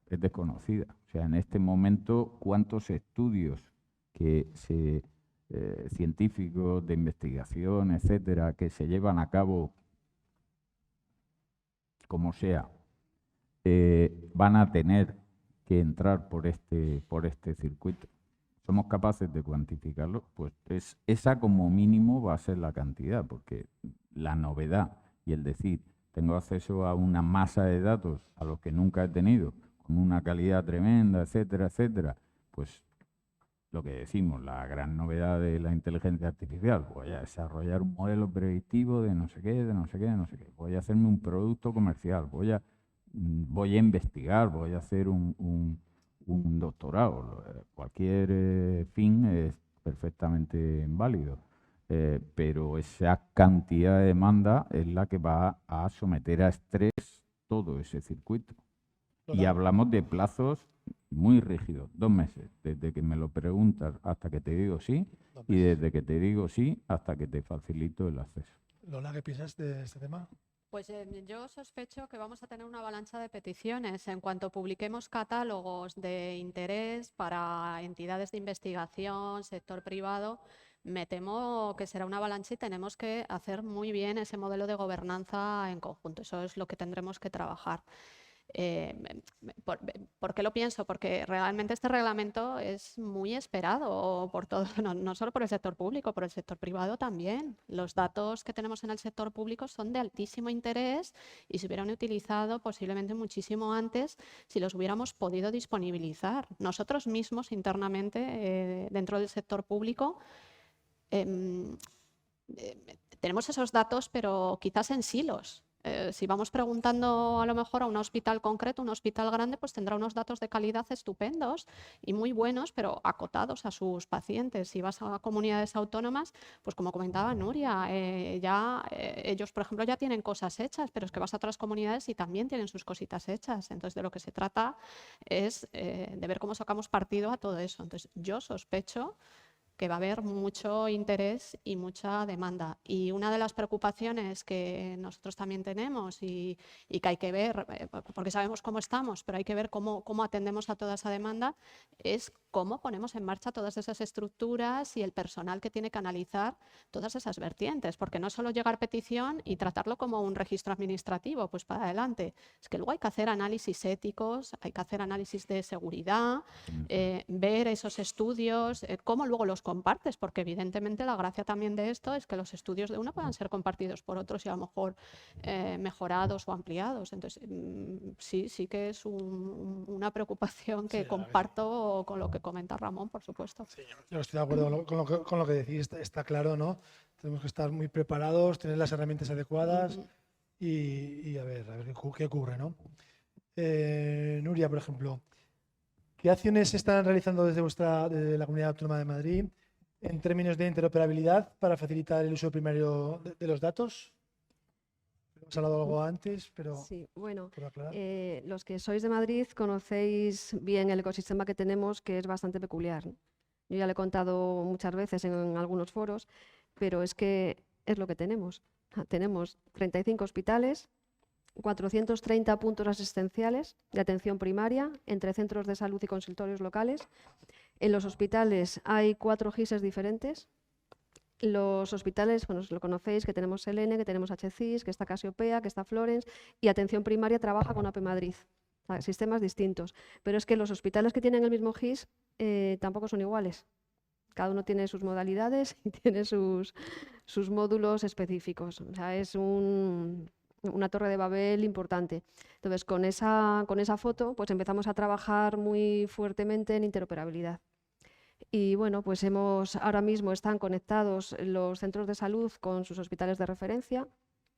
es desconocida. O sea, en este momento, ¿cuántos estudios científicos de investigación, etcétera, que se llevan a cabo, como sea, van a tener que entrar por este circuito? ¿Somos capaces de cuantificarlo? Pues esa como mínimo va a ser la cantidad, porque la novedad y el decir, tengo acceso a una masa de datos a los que nunca he tenido, con una calidad tremenda, etcétera, etcétera, pues lo que decimos, la gran novedad de la inteligencia artificial, voy a desarrollar un modelo predictivo de no sé qué, de no sé qué, de no sé qué, voy a hacerme un producto comercial, voy a investigar, voy a hacer un doctorado. Cualquier fin es perfectamente válido, pero esa cantidad de demanda es la que va a someter a estrés todo ese circuito. Y hablamos de plazos muy rígidos, 2 meses, desde que me lo preguntas hasta que te digo sí, y desde que te digo sí hasta que te facilito el acceso. Lola, ¿qué piensas de este tema? Pues yo sospecho que vamos a tener una avalancha de peticiones en cuanto publiquemos catálogos de interés para entidades de investigación, sector privado. Me temo que será una avalancha y tenemos que hacer muy bien ese modelo de gobernanza en conjunto. Eso es lo que tendremos que trabajar. ¿Por qué lo pienso? Porque realmente este reglamento es muy esperado por todo, no solo por el sector público, por el sector privado también. Los datos que tenemos en el sector público son de altísimo interés y se hubieran utilizado posiblemente muchísimo antes si los hubiéramos podido disponibilizar. Nosotros mismos internamente dentro del sector público tenemos esos datos, pero quizás en silos. Si vamos preguntando a lo mejor a un hospital concreto, un hospital grande, pues tendrá unos datos de calidad estupendos y muy buenos, pero acotados a sus pacientes. Si vas a comunidades autónomas, pues como comentaba Nuria, ellos, por ejemplo, ya tienen cosas hechas, pero es que vas a otras comunidades y también tienen sus cositas hechas. Entonces, de lo que se trata es de ver cómo sacamos partido a todo eso. Entonces, yo sospecho que va a haber mucho interés y mucha demanda. Y una de las preocupaciones que nosotros también tenemos y que hay que ver, porque sabemos cómo estamos, pero hay que ver cómo atendemos a toda esa demanda, es cómo ponemos en marcha todas esas estructuras y el personal que tiene que analizar todas esas vertientes, porque no es solo llegar petición y tratarlo como un registro administrativo, pues para adelante. Es que luego hay que hacer análisis éticos, hay que hacer análisis de seguridad, ver esos estudios, cómo luego los compartes, porque evidentemente la gracia también de esto es que los estudios de uno puedan ser compartidos por otros y a lo mejor mejorados o ampliados. Entonces, sí que es una preocupación que comparto con lo que comenta Ramón, por supuesto. Sí, yo estoy de acuerdo con lo que decís, está claro, ¿no? Tenemos que estar muy preparados, tener las herramientas adecuadas y a ver qué ocurre, ¿no? Nuria, por ejemplo, ¿qué acciones se están realizando desde la Comunidad Autónoma de Madrid en términos de interoperabilidad para facilitar el uso primario de los datos? Hemos hablado algo antes, pero sí, bueno, por aclarar. Los que sois de Madrid conocéis bien el ecosistema que tenemos, que es bastante peculiar, ¿no? Yo ya lo he contado muchas veces en algunos foros, pero es que es lo que tenemos. Tenemos 35 hospitales, 430 puntos asistenciales de atención primaria entre centros de salud y consultorios locales. En los hospitales hay 4 GISes diferentes. Los hospitales, bueno, lo conocéis, que tenemos Selene, que tenemos HCIS, que está Casiopea, que está Florence, y atención primaria trabaja con AP Madrid. O sea, sistemas distintos. Pero es que los hospitales que tienen el mismo GIS tampoco son iguales. Cada uno tiene sus modalidades y tiene sus módulos específicos. O sea, es una torre de Babel importante. Entonces, con esa foto, pues empezamos a trabajar muy fuertemente en interoperabilidad. Y bueno, pues ahora mismo están conectados los centros de salud con sus hospitales de referencia.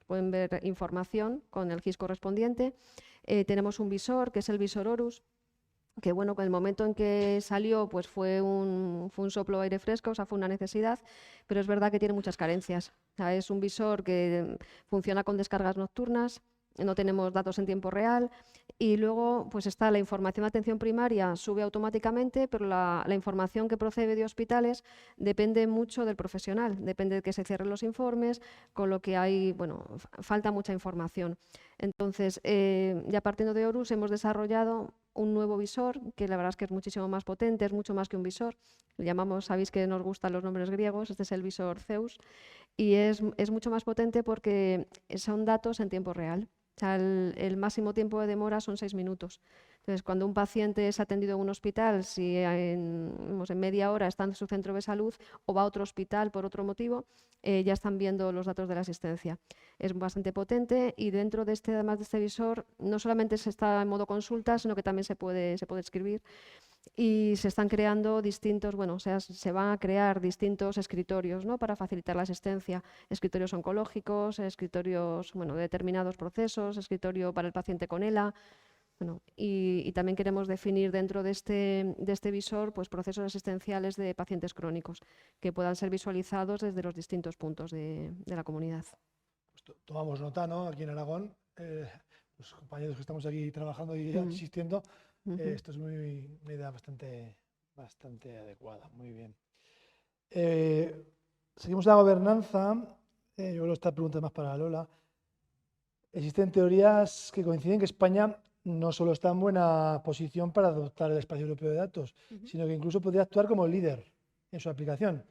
Pueden ver información con el GIS correspondiente. Tenemos un visor, que es el visor Horus, que bueno, con el momento en que salió pues fue un soplo de aire fresco, o sea, fue una necesidad, pero es verdad que tiene muchas carencias. O sea, es un visor que funciona con descargas nocturnas, no tenemos datos en tiempo real, y luego pues está la información de atención primaria, sube automáticamente, pero la información que procede de hospitales depende mucho del profesional, depende de que se cierren los informes, con lo que hay, bueno, falta mucha información. Entonces, ya partiendo de Horus, hemos desarrollado un nuevo visor, que la verdad es que es muchísimo más potente, es mucho más que un visor. Le llamamos, sabéis que nos gustan los nombres griegos, este es el visor Zeus, y es mucho más potente porque son datos en tiempo real. O sea, el máximo tiempo de demora son 6 minutos. Entonces, cuando un paciente es atendido en un hospital, si en media hora está en su centro de salud o va a otro hospital por otro motivo, ya están viendo los datos de la asistencia. Es bastante potente y dentro de además de este visor, no solamente se está en modo consulta, sino que también se puede escribir. Y se están creando distintos, bueno, o sea, se van a crear distintos escritorios, ¿no?, para facilitar la asistencia. Escritorios oncológicos, escritorios, bueno, de determinados procesos, escritorio para el paciente con ELA. Bueno, y también queremos definir dentro de este visor pues, procesos asistenciales de pacientes crónicos que puedan ser visualizados desde los distintos puntos de la comunidad. Pues tomamos nota, ¿no? Aquí en Aragón, los compañeros que estamos aquí trabajando y asistiendo, esto es una idea bastante adecuada. Muy bien. Seguimos la gobernanza. Yo creo que esta pregunta es más para Lola. Existen teorías que coinciden que España no solo está en buena posición para adoptar el espacio europeo de datos, sino que incluso podría actuar como líder en su aplicación.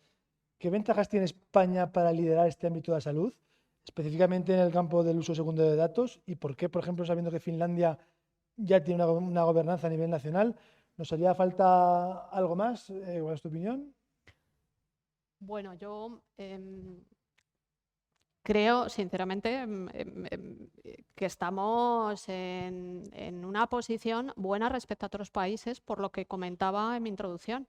¿Qué ventajas tiene España para liderar este ámbito de la salud, específicamente en el campo del uso secundario de datos? ¿Y por qué, por ejemplo, sabiendo que Finlandia ya tiene una gobernanza a nivel nacional, nos haría falta algo más? ¿Cuál es tu opinión? Bueno, yo creo, sinceramente, que estamos en una posición buena respecto a otros países, por lo que comentaba en mi introducción.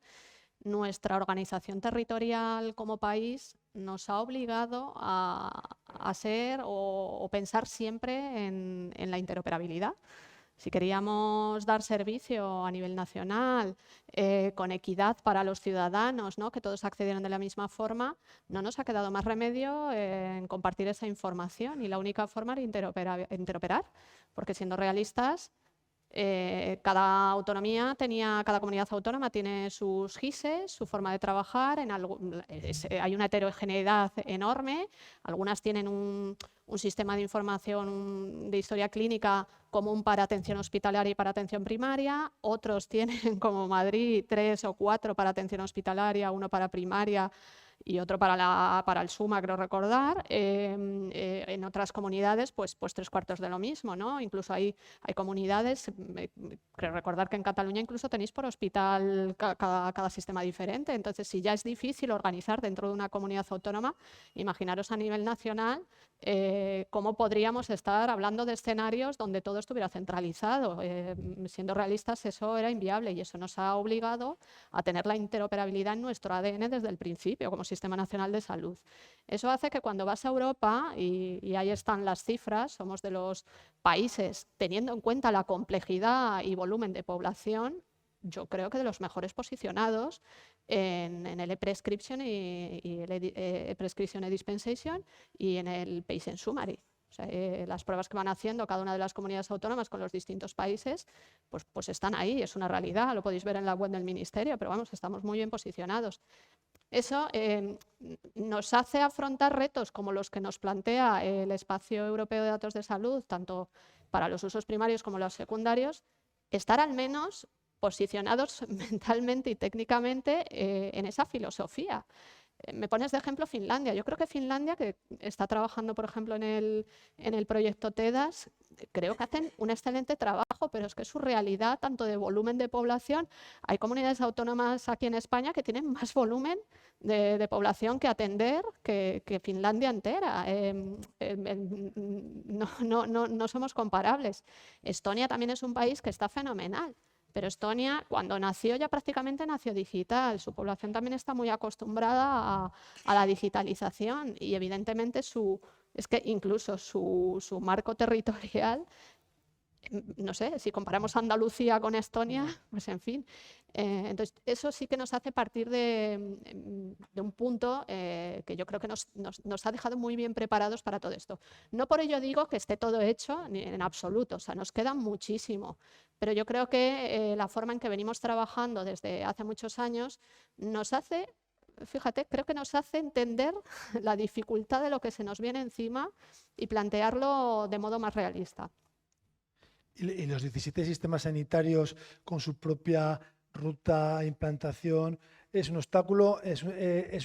Nuestra organización territorial como país nos ha obligado a ser o pensar siempre en la interoperabilidad. Si queríamos dar servicio a nivel nacional, con equidad para los ciudadanos, ¿no?, que todos accedieran de la misma forma, no nos ha quedado más remedio en compartir esa información, y la única forma era interoperar, porque siendo realistas, cada comunidad autónoma tiene sus GISes, su forma de trabajar, hay una heterogeneidad enorme, algunas tienen un sistema de información de historia clínica común para atención hospitalaria y para atención primaria, otros tienen, como Madrid, 3 o 4 para atención hospitalaria, 1 para primaria y otro para el SUMA, creo recordar. En otras comunidades, pues 3/4 de lo mismo, ¿no? Incluso hay comunidades, creo recordar que en Cataluña incluso tenéis por hospital cada sistema diferente. Entonces, si ya es difícil organizar dentro de una comunidad autónoma, imaginaros a nivel nacional cómo podríamos estar hablando de escenarios donde todo estuviera centralizado. Siendo realistas, eso era inviable, y eso nos ha obligado a tener la interoperabilidad en nuestro ADN desde el principio, como Sistema Nacional de Salud. Eso hace que cuando vas a Europa, y ahí están las cifras, somos de los países, teniendo en cuenta la complejidad y volumen de población, yo creo que de los mejores posicionados en el e-prescription y el e-prescription e-dispensation y en el patient summary. O sea, las pruebas que van haciendo cada una de las comunidades autónomas con los distintos países, pues están ahí, es una realidad, lo podéis ver en la web del Ministerio, pero vamos, estamos muy bien posicionados. Eso nos hace afrontar retos como los que nos plantea el Espacio Europeo de Datos de Salud, tanto para los usos primarios como los secundarios, estar al menos posicionados mentalmente y técnicamente en esa filosofía. Me pones de ejemplo Finlandia. Yo creo que Finlandia, que está trabajando, por ejemplo, en el proyecto TEDAS, creo que hacen un excelente trabajo, pero es que su realidad, tanto de volumen de población, hay comunidades autónomas aquí en España que tienen más volumen de población que atender que Finlandia entera. No somos comparables. Estonia también es un país que está fenomenal. Pero Estonia, cuando nació, ya prácticamente nació digital. Su población también está muy acostumbrada a la digitalización y evidentemente es que incluso su marco territorial, no sé, si comparamos Andalucía con Estonia, pues en fin. Entonces, eso sí que nos hace partir de un punto que yo creo que nos ha dejado muy bien preparados para todo esto. No por ello digo que esté todo hecho ni en absoluto, o sea, nos queda muchísimo, pero yo creo que la forma en que venimos trabajando desde hace muchos años nos hace, fíjate, creo que nos hace entender la dificultad de lo que se nos viene encima y plantearlo de modo más realista. Y los 17 sistemas sanitarios con su propia ruta, implantación, ¿es un obstáculo? ¿Es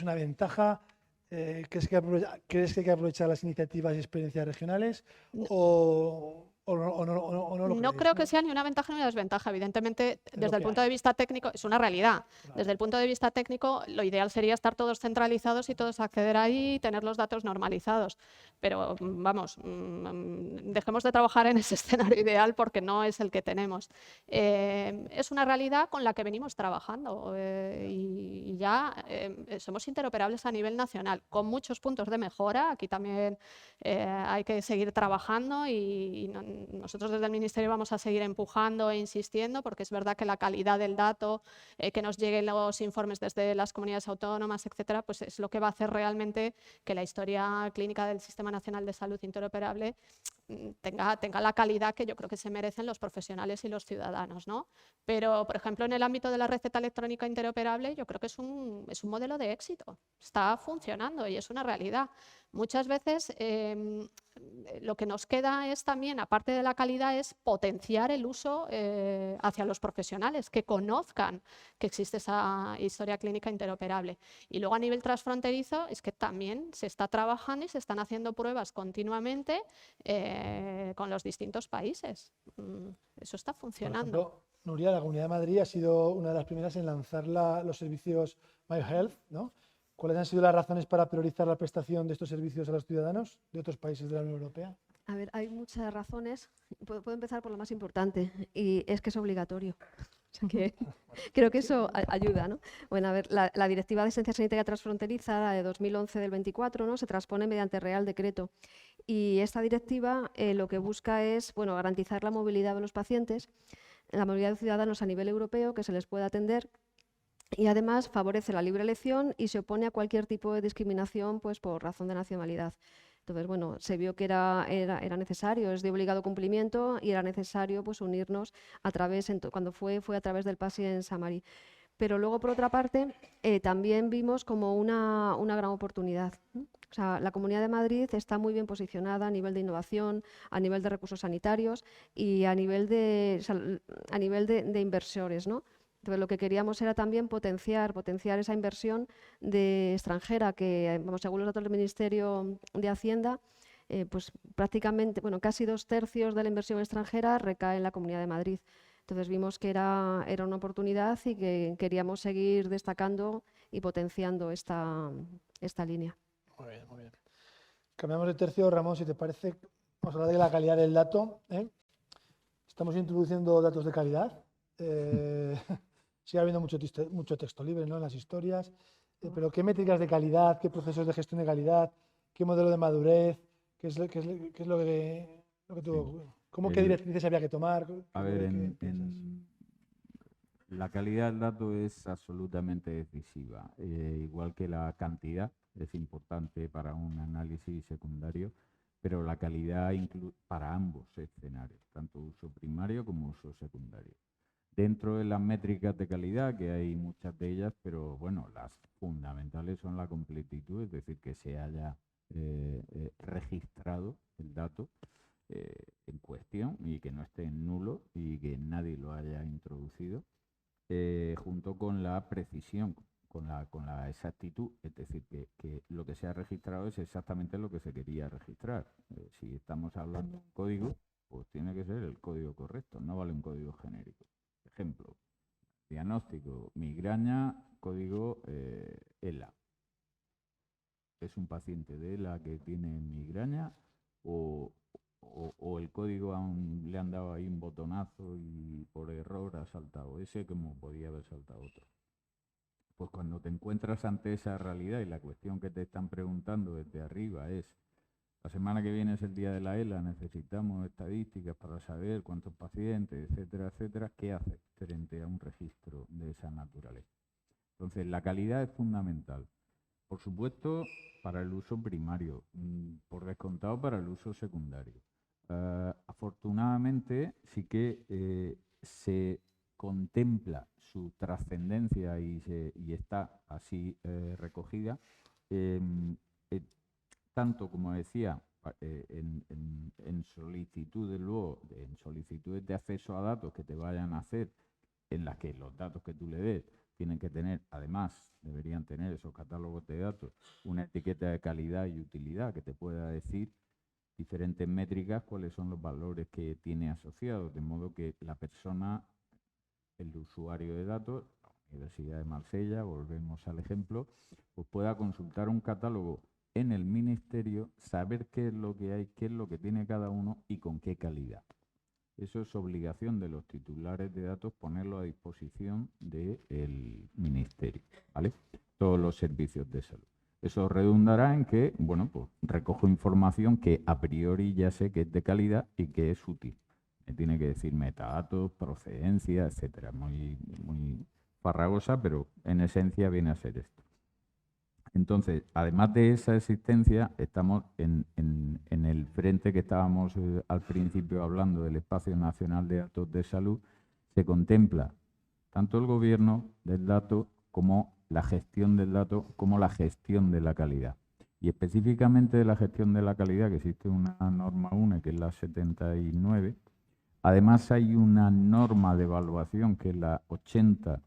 una ventaja? ¿Crees que hay que aprovechar las iniciativas y experiencias regionales? ¿O no lo No creéis? creo que sea ni una ventaja ni una desventaja. Evidentemente, desde el punto de vista técnico, es una realidad. Claro. Desde el punto de vista técnico, lo ideal sería estar todos centralizados y todos acceder ahí y tener los datos normalizados. Pero vamos, dejemos de trabajar en ese escenario ideal porque no es el que tenemos. Es una realidad con la que venimos trabajando y ya somos interoperables a nivel nacional, con muchos puntos de mejora. Aquí también hay que seguir trabajando y nosotros desde el Ministerio vamos a seguir empujando e insistiendo porque es verdad que la calidad del dato, que nos lleguen los informes desde las comunidades autónomas, etcétera, pues es lo que va a hacer realmente que la historia clínica del Sistema Nacional de Salud interoperable tenga la calidad que yo creo que se merecen los profesionales y los ciudadanos, ¿no? Pero, por ejemplo, en el ámbito de la receta electrónica interoperable, yo creo que es un modelo de éxito. Está funcionando y es una realidad. Muchas veces lo que nos queda es también, aparte de la calidad, es potenciar el uso hacia los profesionales, que conozcan que existe esa historia clínica interoperable. Y luego a nivel transfronterizo es que también se está trabajando y se están haciendo pruebas continuamente con los distintos países. Eso está funcionando. Por ejemplo, Nuria, la Comunidad de Madrid ha sido una de las primeras en lanzar los servicios My Health, ¿no? ¿Cuáles han sido las razones para priorizar la prestación de estos servicios a los ciudadanos de otros países de la Unión Europea? A ver, hay muchas razones. Puedo empezar por lo más importante, y es que es obligatorio. O sea que creo que eso ayuda, ¿no? Bueno, a ver, la Directiva de Asistencia Sanitaria Transfronteriza, la de 2011 del 24, ¿no? Se transpone mediante Real Decreto. Y esta directiva lo que busca es, bueno, garantizar la movilidad de los pacientes, la movilidad de ciudadanos a nivel europeo, que se les pueda atender. Y además favorece la libre elección y se opone a cualquier tipo de discriminación pues, por razón de nacionalidad. Entonces, bueno, se vio que era necesario, es de obligado cumplimiento y era necesario pues, unirnos a través, cuando fue a través del Pacient Summary. Pero luego, por otra parte, también vimos como una gran oportunidad, ¿no? O sea, la Comunidad de Madrid está muy bien posicionada a nivel de innovación, a nivel de recursos sanitarios y a nivel de inversores, ¿no? Entonces, lo que queríamos era también potenciar esa inversión extranjera que, según los datos del Ministerio de Hacienda, pues prácticamente, bueno, casi 2/3 de la inversión extranjera recae en la Comunidad de Madrid. Entonces vimos que era una oportunidad y que queríamos seguir destacando y potenciando esta línea. Muy bien, muy bien. Cambiamos de tercio, Ramón, si te parece, vamos a hablar de la calidad del dato, ¿eh? Estamos introduciendo datos de calidad. Sigue habiendo mucho texto libre, ¿no?, en las historias, pero ¿qué métricas de calidad, qué procesos de gestión de calidad, qué modelo de madurez, qué es lo que tú, qué directrices había que tomar? A ver, la calidad del dato es absolutamente decisiva, igual que la cantidad es importante para un análisis secundario, pero la calidad para ambos escenarios, tanto uso primario como uso secundario. dentro de las métricas de calidad, que hay muchas de ellas, pero bueno, las fundamentales son la completitud, es decir, que se haya registrado el dato en cuestión y que no esté en nulo y que nadie lo haya introducido, junto con la precisión, con la exactitud, es decir, que lo que se ha registrado es exactamente lo que se quería registrar. Si estamos hablando de un código, pues tiene que ser el código correcto, no vale un código genérico. Ejemplo, diagnóstico, migraña, código ELA. ¿Es un paciente de ELA que tiene migraña o el código le han dado ahí un botonazo y por error ha saltado ese como podía haber saltado otro? Pues cuando te encuentras ante esa realidad y la cuestión que te están preguntando desde arriba es: la semana que viene es el día de la ELA, necesitamos estadísticas para saber cuántos pacientes, etcétera, etcétera. ¿Qué haces frente a un registro de esa naturaleza? Entonces, la calidad es fundamental. Por supuesto, para el uso primario, por descontado para el uso secundario. Afortunadamente, sí que se contempla su trascendencia y está así recogida, tanto como decía, en solicitudes luego, en solicitudes de acceso a datos que te vayan a hacer, en las que los datos que tú le des tienen que tener, además, deberían tener esos catálogos de datos, una etiqueta de calidad y utilidad que te pueda decir diferentes métricas, cuáles son los valores que tiene asociados, de modo que la persona, el usuario de datos, la Universidad de Marsella, volvemos al ejemplo, pues pueda consultar un catálogo en el ministerio, saber qué es lo que hay, qué es lo que tiene cada uno y con qué calidad. Eso es obligación de los titulares de datos ponerlo a disposición del ministerio, ¿vale? Todos los servicios de salud. Eso redundará en que, bueno, pues recojo información que a priori ya sé que es de calidad y que es útil. Me tiene que decir metadatos, procedencia, etcétera. Muy farragosa, pero en esencia viene a ser esto. Entonces, además de esa existencia, estamos en el frente que estábamos al principio hablando del Espacio Nacional de Datos de Salud. Se contempla tanto el gobierno del dato como la gestión del dato, como la gestión de la calidad. Y específicamente de la gestión de la calidad, que existe una norma UNE, que es la 79. Además hay una norma de evaluación, que es la 80,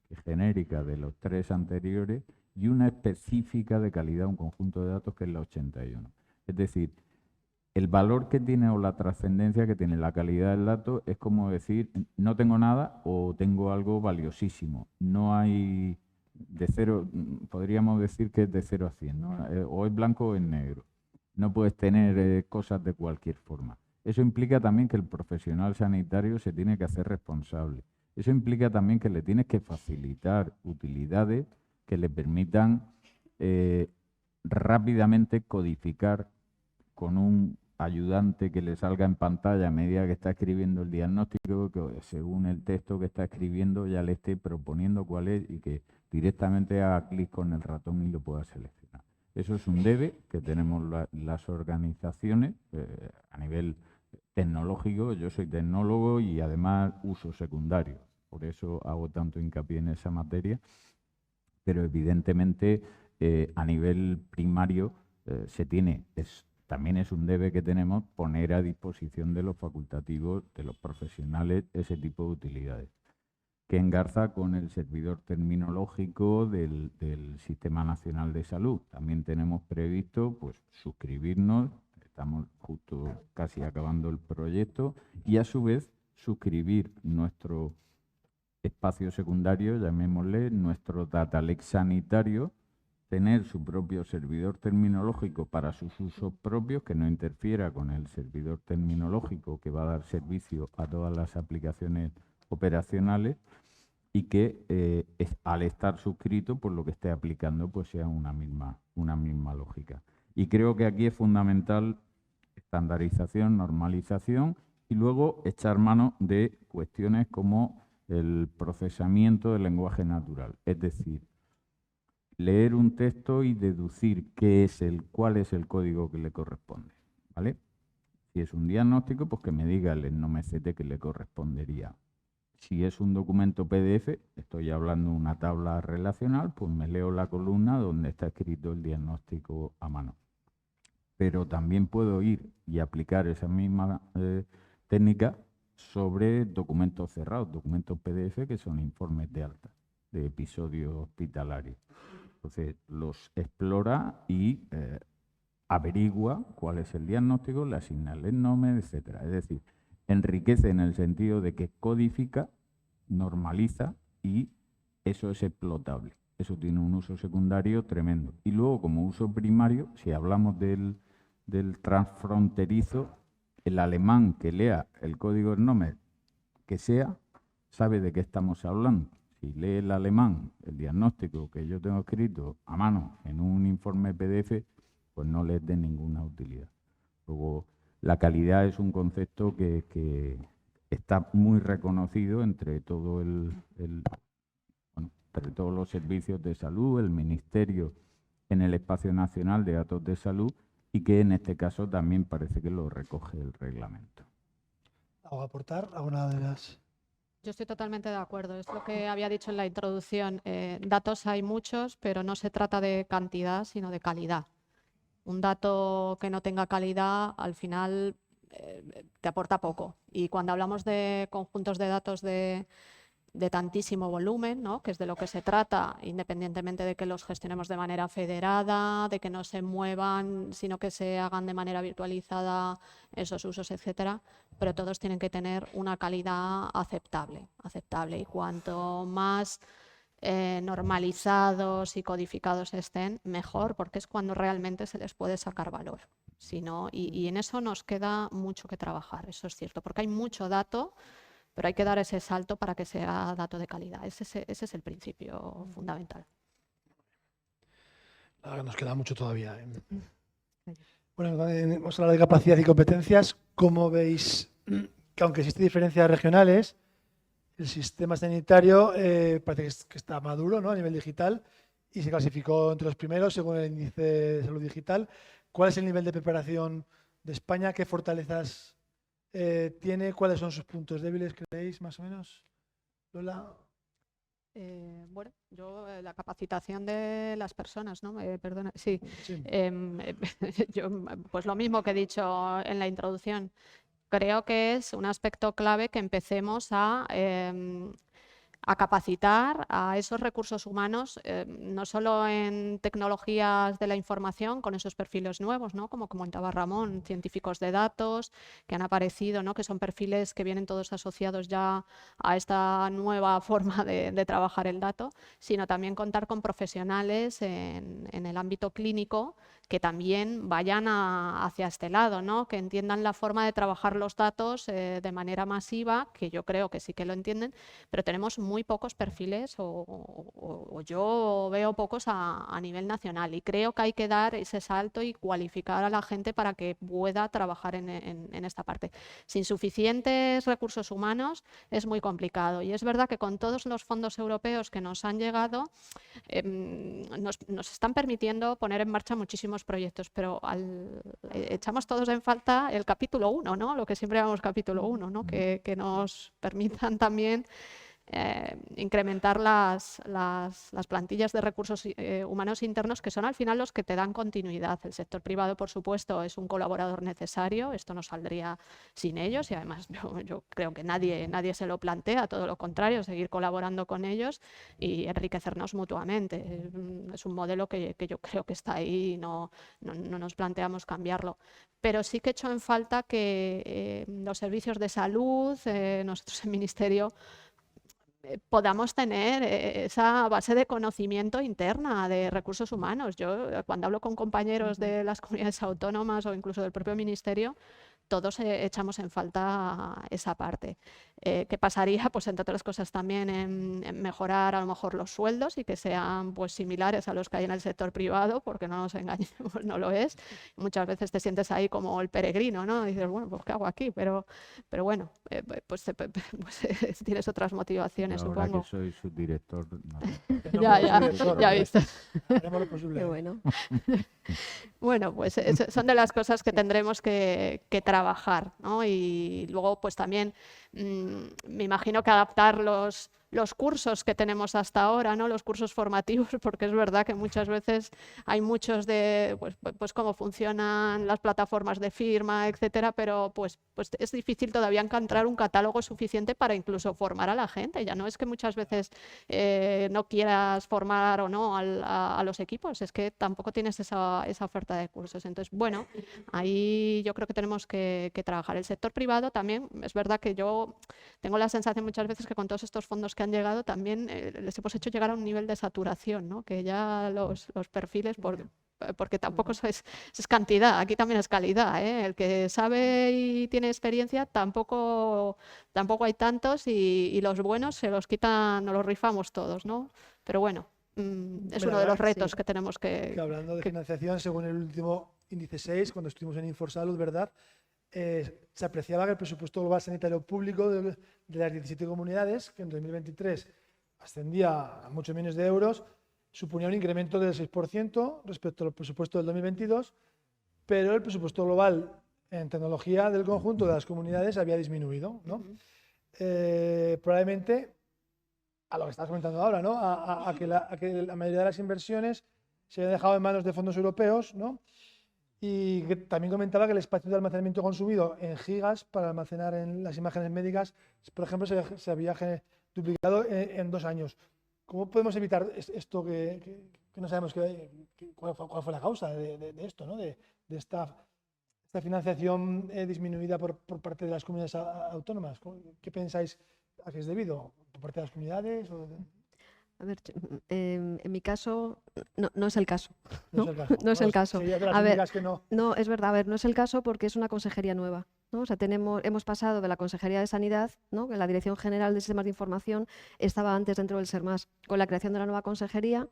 que es genérica de los tres anteriores, y una específica de calidad, un conjunto de datos, que es la 81. Es decir, el valor que tiene o la trascendencia que tiene la calidad del dato es como decir, no tengo nada o tengo algo valiosísimo. No hay de cero, podríamos decir que es de 0 a 100, ¿no? O es blanco o es negro. No puedes tener cosas de cualquier forma. Eso implica también que el profesional sanitario se tiene que hacer responsable. Eso implica también que le tienes que facilitar utilidades que le permitan rápidamente codificar con un ayudante que le salga en pantalla a medida que está escribiendo el diagnóstico, que según el texto que está escribiendo ya le esté proponiendo cuál es y que directamente haga clic con el ratón y lo pueda seleccionar. Eso es un debe que tenemos las organizaciones a nivel tecnológico. Yo soy tecnólogo y además uso secundario, por eso hago tanto hincapié en esa materia. Pero evidentemente a nivel primario también es un debe que tenemos poner a disposición de los facultativos, de los profesionales, ese tipo de utilidades, que engarza con el servidor terminológico del Sistema Nacional de Salud. También tenemos previsto pues suscribirnos, estamos justo casi acabando el proyecto, y a su vez suscribir nuestro espacio secundario, llamémosle, nuestro data lake sanitario, tener su propio servidor terminológico para sus usos propios, que no interfiera con el servidor terminológico que va a dar servicio a todas las aplicaciones operacionales, y que al estar suscrito, pues lo que esté aplicando pues sea una misma lógica. Y creo que aquí es fundamental estandarización, normalización y luego echar mano de cuestiones como el procesamiento del lenguaje natural, es decir, leer un texto y deducir cuál es el código que le corresponde, ¿vale? Si es un diagnóstico, pues que me diga el NOMCT que le correspondería. Si es un documento PDF, estoy hablando de una tabla relacional, pues me leo la columna donde está escrito el diagnóstico a mano. Pero también puedo ir y aplicar esa misma técnica sobre documentos cerrados, documentos PDF que son informes de alta, de episodios hospitalarios. Entonces, los explora y averigua cuál es el diagnóstico, le asigna el nombre, etcétera. Es decir, enriquece en el sentido de que codifica, normaliza y eso es explotable. Eso tiene un uso secundario tremendo. Y luego, como uso primario, si hablamos del transfronterizo, el alemán que lea el código SNOMED que sea, sabe de qué estamos hablando. Si lee el alemán el diagnóstico que yo tengo escrito a mano en un informe PDF, pues no les dé ninguna utilidad. Luego, la calidad es un concepto que está muy reconocido entre todo entre todos los servicios de salud, el Ministerio en el Espacio Nacional de Datos de Salud, y que en este caso también parece que lo recoge el reglamento. ¿Algo a aportar a una de las...? Yo estoy totalmente de acuerdo. Es lo que había dicho en la introducción. Datos hay muchos, pero no se trata de cantidad, sino de calidad. Un dato que no tenga calidad, al final te aporta poco. Y cuando hablamos de conjuntos de datos de tantísimo volumen, ¿no?, que es de lo que se trata, independientemente de que los gestionemos de manera federada, de que no se muevan, sino que se hagan de manera virtualizada esos usos, etcétera, pero todos tienen que tener una calidad aceptable. Y cuanto más normalizados y codificados estén, mejor, porque es cuando realmente se les puede sacar valor. Si no, y en eso nos queda mucho que trabajar, eso es cierto, porque hay mucho dato, pero hay que dar ese salto para que sea dato de calidad. Ese es el principio fundamental. Nos queda mucho todavía. Bueno, vamos a hablar de capacidad y competencias. ¿Cómo veis que, aunque existen diferencias regionales, el sistema sanitario parece que está maduro, ¿no?, a nivel digital y se clasificó entre los primeros según el índice de salud digital? ¿Cuál es el nivel de preparación de España? ¿Qué fortalezas tiene? ¿Cuáles son sus puntos débiles, creéis, más o menos? Lola. Bueno, yo la capacitación de las personas, ¿no? Perdona, sí. Yo, pues lo mismo que he dicho en la introducción. Creo que es un aspecto clave que empecemos a capacitar a esos recursos humanos, no solo en tecnologías de la información, con esos perfiles nuevos, ¿no?, como comentaba Ramón, científicos de datos que han aparecido, ¿no?, que son perfiles que vienen todos asociados ya a esta nueva forma de trabajar el dato, sino también contar con profesionales en el ámbito clínico que también vayan hacia este lado, ¿no?, que entiendan la forma de trabajar los datos de manera masiva, que yo creo que sí que lo entienden, pero tenemos muy pocos perfiles o yo veo pocos a nivel nacional, y creo que hay que dar ese salto y cualificar a la gente para que pueda trabajar en esta parte. Sin suficientes recursos humanos es muy complicado, y es verdad que con todos los fondos europeos que nos han llegado nos están permitiendo poner en marcha muchísimos proyectos, pero echamos todos en falta el capítulo 1, ¿no?, lo que siempre llamamos capítulo 1, ¿no?, que nos permitan también incrementar las plantillas de recursos humanos internos, que son al final los que te dan continuidad. El sector privado, por supuesto, es un colaborador necesario, esto no saldría sin ellos, y además yo creo que nadie se lo plantea, todo lo contrario, seguir colaborando con ellos y enriquecernos mutuamente. Es un modelo que yo creo que está ahí y no nos planteamos cambiarlo. Pero sí que echo en falta que los servicios de salud, nosotros en Ministerio, podamos tener esa base de conocimiento interna de recursos humanos. Yo, cuando hablo con compañeros de las comunidades autónomas o incluso del propio Ministerio, todos echamos en falta esa parte. ¿Qué pasaría? Pues entre otras cosas también en mejorar a lo mejor los sueldos y que sean pues similares a los que hay en el sector privado, porque no nos engañemos, no lo es. Muchas veces te sientes ahí como el peregrino, ¿no? Y dices, bueno, pues ¿qué hago aquí? Pero bueno, pues tienes otras motivaciones, ahora supongo. Que soy subdirector. No. Ya he visto. Haremos lo posible. Qué bueno. Bueno, pues son de las cosas que tendremos que tratar trabajar, ¿no? Y luego, pues también me imagino que adaptar los cursos que tenemos hasta ahora, ¿no? Los cursos formativos, porque es verdad que muchas veces hay muchos de pues cómo funcionan las plataformas de firma, etcétera, pero pues es difícil todavía encontrar un catálogo suficiente para incluso formar a la gente. Ya no es que muchas veces no quieras formar o no a los equipos, es que tampoco tienes esa oferta de cursos. Entonces, bueno, ahí yo creo que tenemos que trabajar. El sector privado también, es verdad que yo tengo la sensación muchas veces que con todos estos fondos que han llegado también les hemos hecho llegar a un nivel de saturación, ¿no? Que ya los perfiles, porque tampoco es cantidad, aquí también es calidad, ¿eh? El que sabe y tiene experiencia tampoco hay tantos y los buenos se los quitan, nos los rifamos todos, ¿no? Pero bueno, es uno de los retos que tenemos que hablando de financiación, según el último índice 6, cuando estuvimos en Inforsalud, ¿verdad? Se apreciaba que el presupuesto global sanitario público de las 17 comunidades, que en 2023 ascendía a muchos millones de euros, suponía un incremento del 6% respecto al presupuesto del 2022, pero el presupuesto global en tecnología del conjunto de las comunidades había disminuido, ¿no? Probablemente a lo que estás comentando ahora, ¿no? A que la mayoría de las inversiones se hayan dejado en manos de fondos europeos, ¿no? Y que también comentaba que el espacio de almacenamiento consumido en gigas para almacenar en las imágenes médicas, por ejemplo, se había duplicado en 2 años. ¿Cómo podemos evitar esto que no sabemos cuál fue la causa de esto, ¿no? de esta financiación disminuida por parte de las comunidades autónomas? ¿Qué pensáis a qué es debido? ¿Por parte de las comunidades? A ver, en mi caso, no es el caso. No es el caso. No es el caso. A ver, que no, es verdad, a ver, no es el caso porque es una consejería nueva, ¿no? O sea, hemos pasado de la Consejería de Sanidad, ¿no? Que la Dirección General de Sistemas de Información estaba antes dentro del SERMAS. Con la creación de la nueva consejería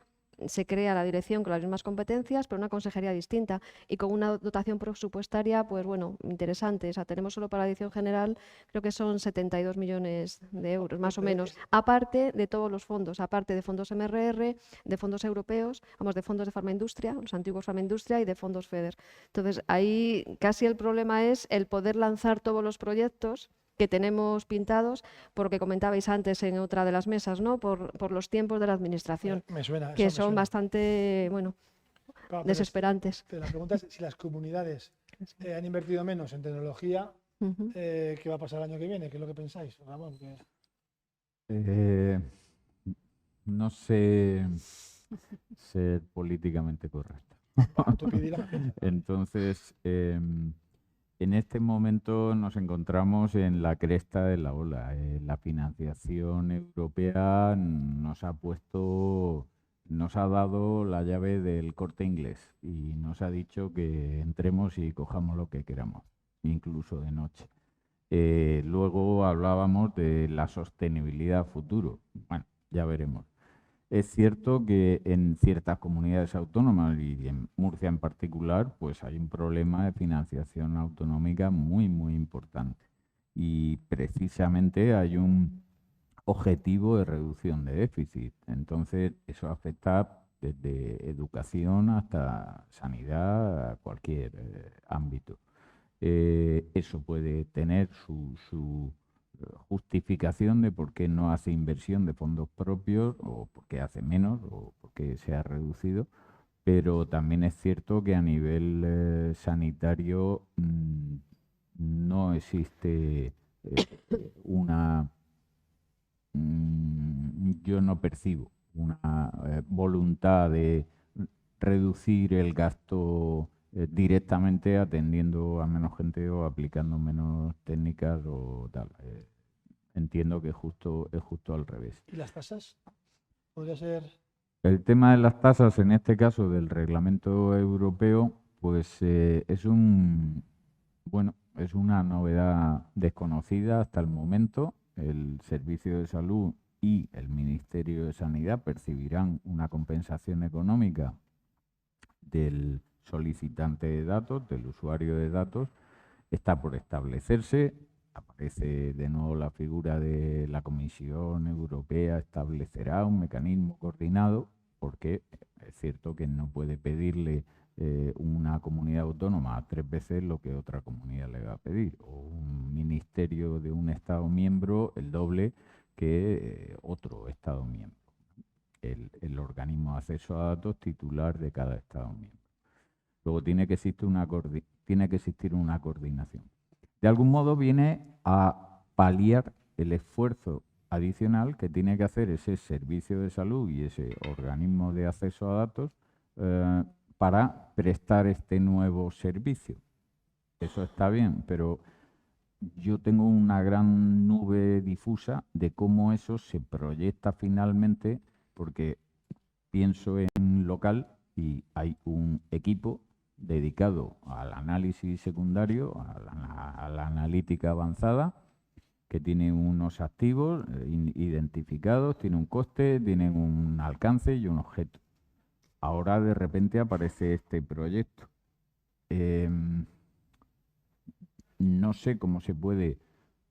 se crea la dirección con las mismas competencias, pero una consejería distinta y con una dotación presupuestaria, pues bueno, interesante. O sea, tenemos solo para la dirección general, creo que son 72 millones de euros, más o menos, aparte de todos los fondos, aparte de fondos MRR, de fondos europeos, vamos, de fondos de farmaindustria, los antiguos farmaindustria y de fondos FEDER. Entonces, ahí casi el problema es el poder lanzar todos los proyectos que tenemos pintados, por lo que comentabais antes en otra de las mesas, ¿no? Por los tiempos de la administración, me suena, que son bastante, bueno, desesperantes. Pero la pregunta es si las comunidades han invertido menos en tecnología, ¿qué va a pasar el año que viene? ¿Qué es lo que pensáis, Ramón? No sé ser políticamente correcto. Entonces, en este momento nos encontramos en la cresta de la ola. La financiación europea nos ha dado la llave del Corte Inglés y nos ha dicho que entremos y cojamos lo que queramos, incluso de noche. Luego hablábamos de la sostenibilidad futuro. Bueno, ya veremos. Es cierto que en ciertas comunidades autónomas y en Murcia en particular, pues hay un problema de financiación autonómica muy, muy importante. Y precisamente hay un objetivo de reducción de déficit. Entonces, eso afecta desde educación hasta sanidad, a cualquier ámbito. Eso puede tener su justificación de por qué no hace inversión de fondos propios o por qué hace menos o por qué se ha reducido, pero también es cierto que a nivel sanitario no existe yo no percibo una voluntad de reducir el gasto directamente atendiendo a menos gente o aplicando menos técnicas o tal. Entiendo que es justo al revés. ¿Y las tasas? ¿Podría ser? El tema de las tasas, en este caso del reglamento europeo, pues es una novedad desconocida hasta el momento. El Servicio de Salud y el Ministerio de Sanidad percibirán una compensación económica del solicitante de datos, del usuario de datos. Está por establecerse. Aparece de nuevo la figura de la Comisión Europea, establecerá un mecanismo coordinado, porque es cierto que no puede pedirle una comunidad autónoma 3 veces lo que otra comunidad le va a pedir, o un ministerio de un Estado miembro el doble que otro Estado miembro, el organismo de acceso a datos titular de cada Estado miembro. Luego tiene que existir una coordinación. De algún modo viene a paliar el esfuerzo adicional que tiene que hacer ese servicio de salud y ese organismo de acceso a datos para prestar este nuevo servicio. Eso está bien, pero yo tengo una gran nube difusa de cómo eso se proyecta finalmente, porque pienso en local y hay un equipo dedicado al análisis secundario, a la analítica avanzada, que tiene unos activos identificados, tiene un coste, tienen un alcance y un objeto. Ahora de repente aparece este proyecto. No sé cómo se puede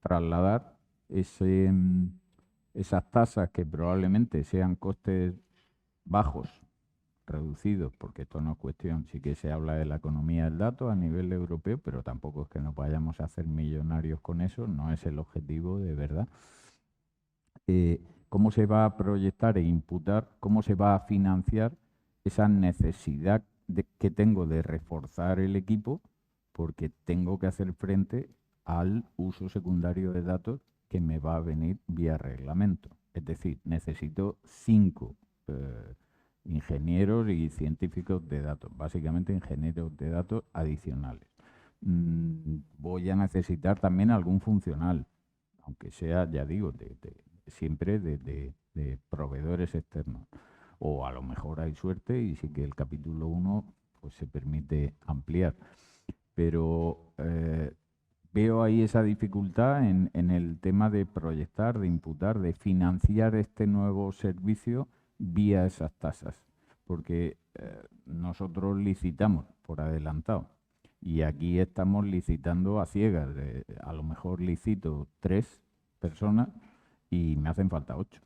trasladar esas tasas, que probablemente sean costes bajos, reducidos, porque esto no es cuestión, sí que se habla de la economía del dato a nivel europeo, pero tampoco es que nos vayamos a hacer millonarios con eso, no es el objetivo de verdad. ¿Cómo se va a proyectar e imputar, cómo se va a financiar esa necesidad que tengo de reforzar el equipo, porque tengo que hacer frente al uso secundario de datos que me va a venir vía reglamento? Es decir, necesito 5 ingenieros y científicos de datos, básicamente ingenieros de datos adicionales. Voy a necesitar también algún funcional, aunque sea, ya digo, siempre de proveedores externos. O a lo mejor hay suerte y sí que el capítulo 1 pues, se permite ampliar. Pero veo ahí esa dificultad en el tema de proyectar, de imputar, de financiar este nuevo servicio vía esas tasas, porque nosotros licitamos por adelantado y aquí estamos licitando a ciegas. A lo mejor licito 3 personas y me hacen falta 8,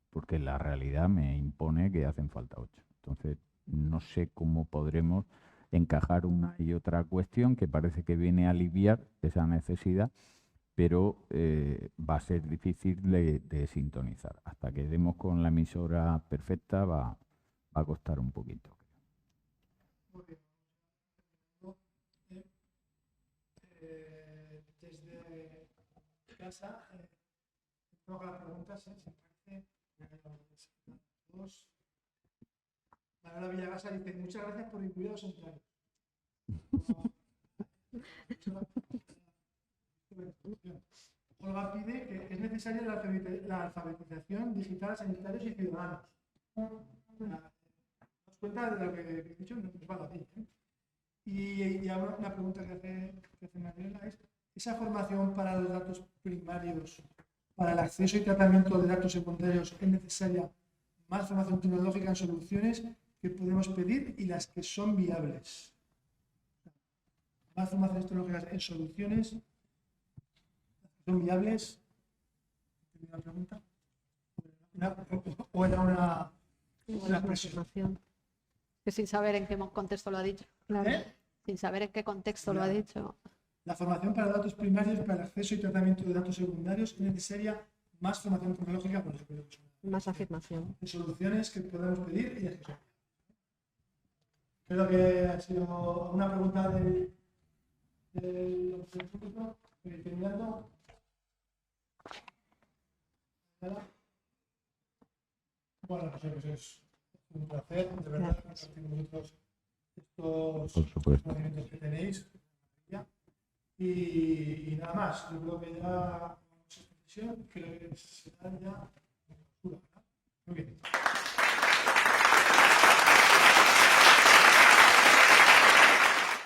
porque la realidad me impone que hacen falta 8. Entonces, no sé cómo podremos encajar una y otra cuestión que parece que viene a aliviar esa necesidad, pero va a ser difícil de sintonizar. Hasta que demos con la emisora perfecta va a costar un poquito. Desde casa, tengo las preguntas, si parece. Manuela Villagasa dice: muchas gracias por incluir a los sanitarios. Olga pide que es necesaria la alfabetización digital a sanitarios y ciudadanos. Nos cuenta de lo que he dicho, no nos va a ti. Y ahora una pregunta que hace Manuela es: ¿esa formación para los datos primarios, para el acceso y tratamiento de datos secundarios, es necesaria más formación tecnológica en soluciones que podemos pedir y las que son viables? Más formaciones tecnológicas en soluciones que son viables. ¿Una pregunta? ¿O era una afirmación? Que sin saber en qué contexto lo ha dicho. Claro. Sin saber en qué contexto lo ha dicho. La formación para datos primarios, para el acceso y tratamiento de datos secundarios, es necesaria más formación tecnológica, por eso creo que son Más afirmación. de soluciones que podemos pedir y las que son. Creo que ha sido una pregunta del público. Terminando. Bueno, pues es un placer, de verdad, compartir con vosotros estos conocimientos que tenéis. Y nada más, yo creo que ya esta sesión, creo que será ya muy bien.